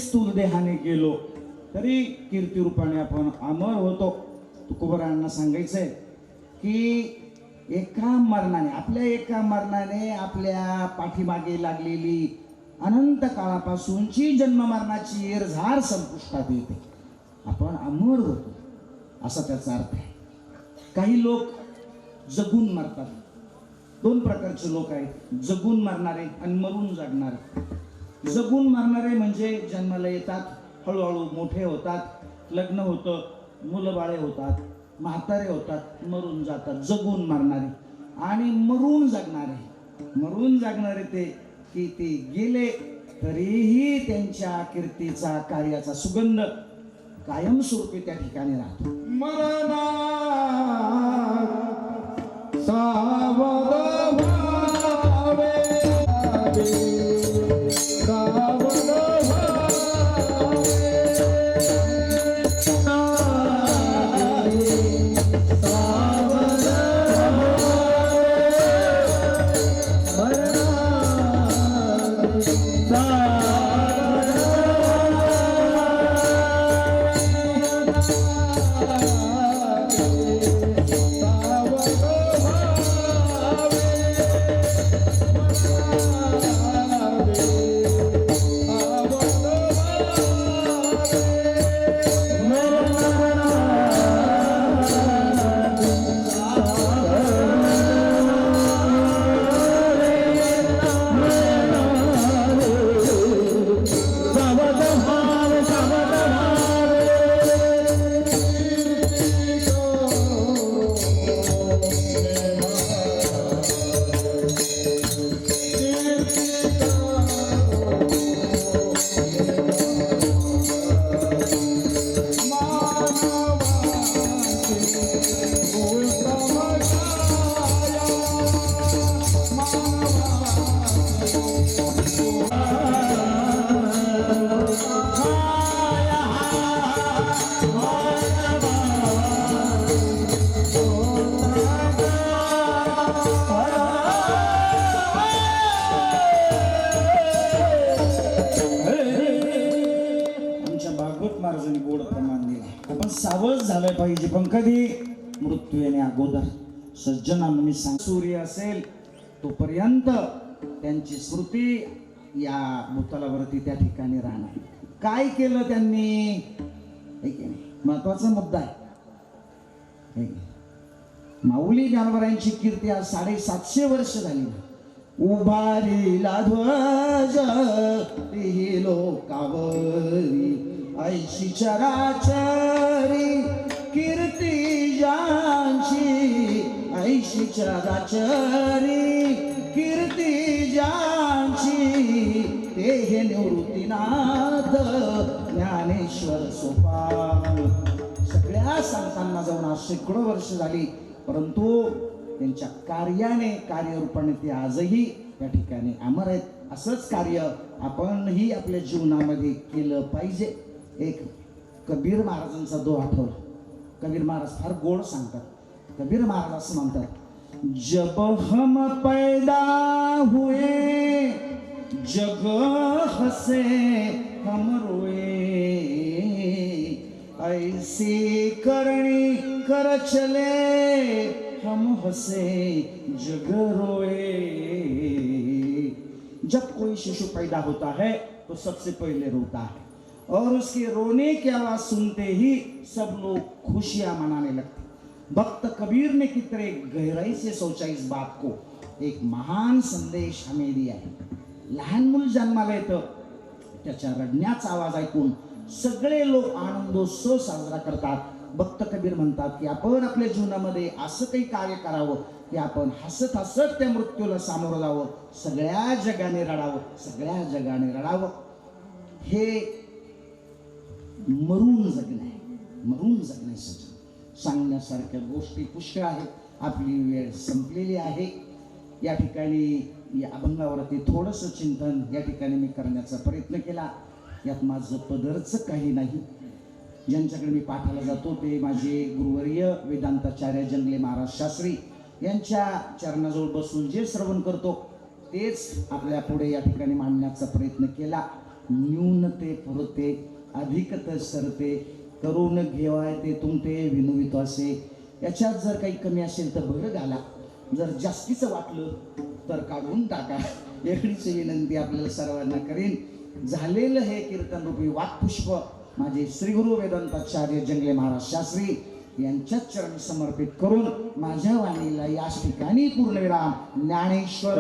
[SPEAKER 1] स्थूल देहाने गेलो तरी कीर्ती रूपाने आपण अमर होतो. तुकोबरांना सांगायचंय की एका मरणाने आपल्या पाठीमागे लागलेली अनंत काळापासूनची जन्म मरणाची एरझार संपुष्टात येते. आपण अमर होतो असा त्याचा अर्थ आहे. काही लोक जगून मरतात. दोन प्रकारचे लोक आहेत, जगून मरणारे आणि मरून जगणारे. जगून मरणारे म्हणजे जन्माला येतात, हळूहळू मोठे होतात, लग्न होतं, मुलं बाळे होतात, म्हातारे होतात, मरून जातात. जगून मरणारे. आणि मरून जगणारे ते की ते गेले तरीही त्यांच्या कीर्तीचा कार्याचा सुगंध कायमस्वरूपी त्या ठिकाणी राहतो.
[SPEAKER 2] मरणा सावध व्हावे, सावध व्हावे.
[SPEAKER 1] पाहिजे, पण कधी मृत्यू येणे अगोदर. सज्जनांना मी सांग, सूर्य असेल तोपर्यंत त्यांची स्मृती या भूतलावरती त्या ठिकाणी राहणार. काय केलं त्यांनी, हे की नाही, महत्वाचा मुद्दा आहे. हे की नाही? माऊली ज्ञानोबरांची कीर्ती आज 750 वर्ष झाली. उभारीला ध्वज ही लोकावरी, ऐशी चराचरी कीर्ती ज्यांची, ऐशी चराचरी कीर्ती ज्यांची, ते हे निवृत्तीनाथ ज्ञानेश्वर सोपान. सगळ्या संतांना जाऊन आज शेकडो वर्ष झाली, परंतु त्यांच्या कार्याने, कार्यरूपाने ते आजही त्या ठिकाणी अमर आहेत. असंच कार्य आपणही आपल्या जीवनामध्ये केलं पाहिजे. एक कबीर महाराजांचा दोहा आठवला. कबीर महाराज फार गोड सांगतात. कबीर महाराज असं म्हणतात, जब हम पैदा हुए जग हसे हम रोए, ऐसी करणी कर चले हम हसे जग रोए. जब कोई शिशु पैदा होता है तो सबसे पहले रोता है, और उसके रोने की आवाज सुनते ही सब लोग खुशियां मनाने लगते. भक्त कबीर ने कितने गहराई से सोचा इस बात को. एक महान संदेश हमें दिया है. लहान मूल जन्माला येतं, त्याच्या रडण्याचा आवाज ऐकून सगळे लोक आनंदोत्सव साजरा करतात. भक्त कबीर म्हणतात की आपण आपल्या जीवनामध्ये असं काही कार्य करावं की आपण हसत हसत त्या मृत्यूला सामोरं जावं, सगळ्या जगाने रडावं, सगळ्या जगाने रडावं. हे मरून जगणे आहे, मरून जगणे. सज्जन, सांगण्यासारख्या गोष्टी पुष्कळ आहेत. आपली वेळ संपलेली आहे. या ठिकाणी या अभंगावरती थोडंसं चिंतन या ठिकाणी मी करण्याचा प्रयत्न केला. यात माझं पदरचं काही नाही. ज्यांच्याकडे मी पाठाला जातो ते माझे गुरुवर्य वेदांताचार्य जंगले महाराज शास्त्री यांच्या चरणाजवळ बसून जे श्रवण करतो तेच आपल्या पुढे या ठिकाणी मांडण्याचा प्रयत्न केला. न्यूनते पुरते अधिकत सरते, करून घेवाय ते तुमते विनवितो असे. याच्यात जर काही कमी असेल तर भर घाला, जर जास्तीचं वाटलं तर काढून टाका. एवढीच विनंती आपल्याला सर्वांना करीन. झालेलं हे कीर्तन रूपी वाक्पुष्प माझे श्रीगुरु वेदांताचार्य जंगले महाराज शास्त्री यांच्याच चरणी समर्पित करून माझ्या वाणीला याच ठिकाणी पूर्णविराम. ज्ञानेश्वर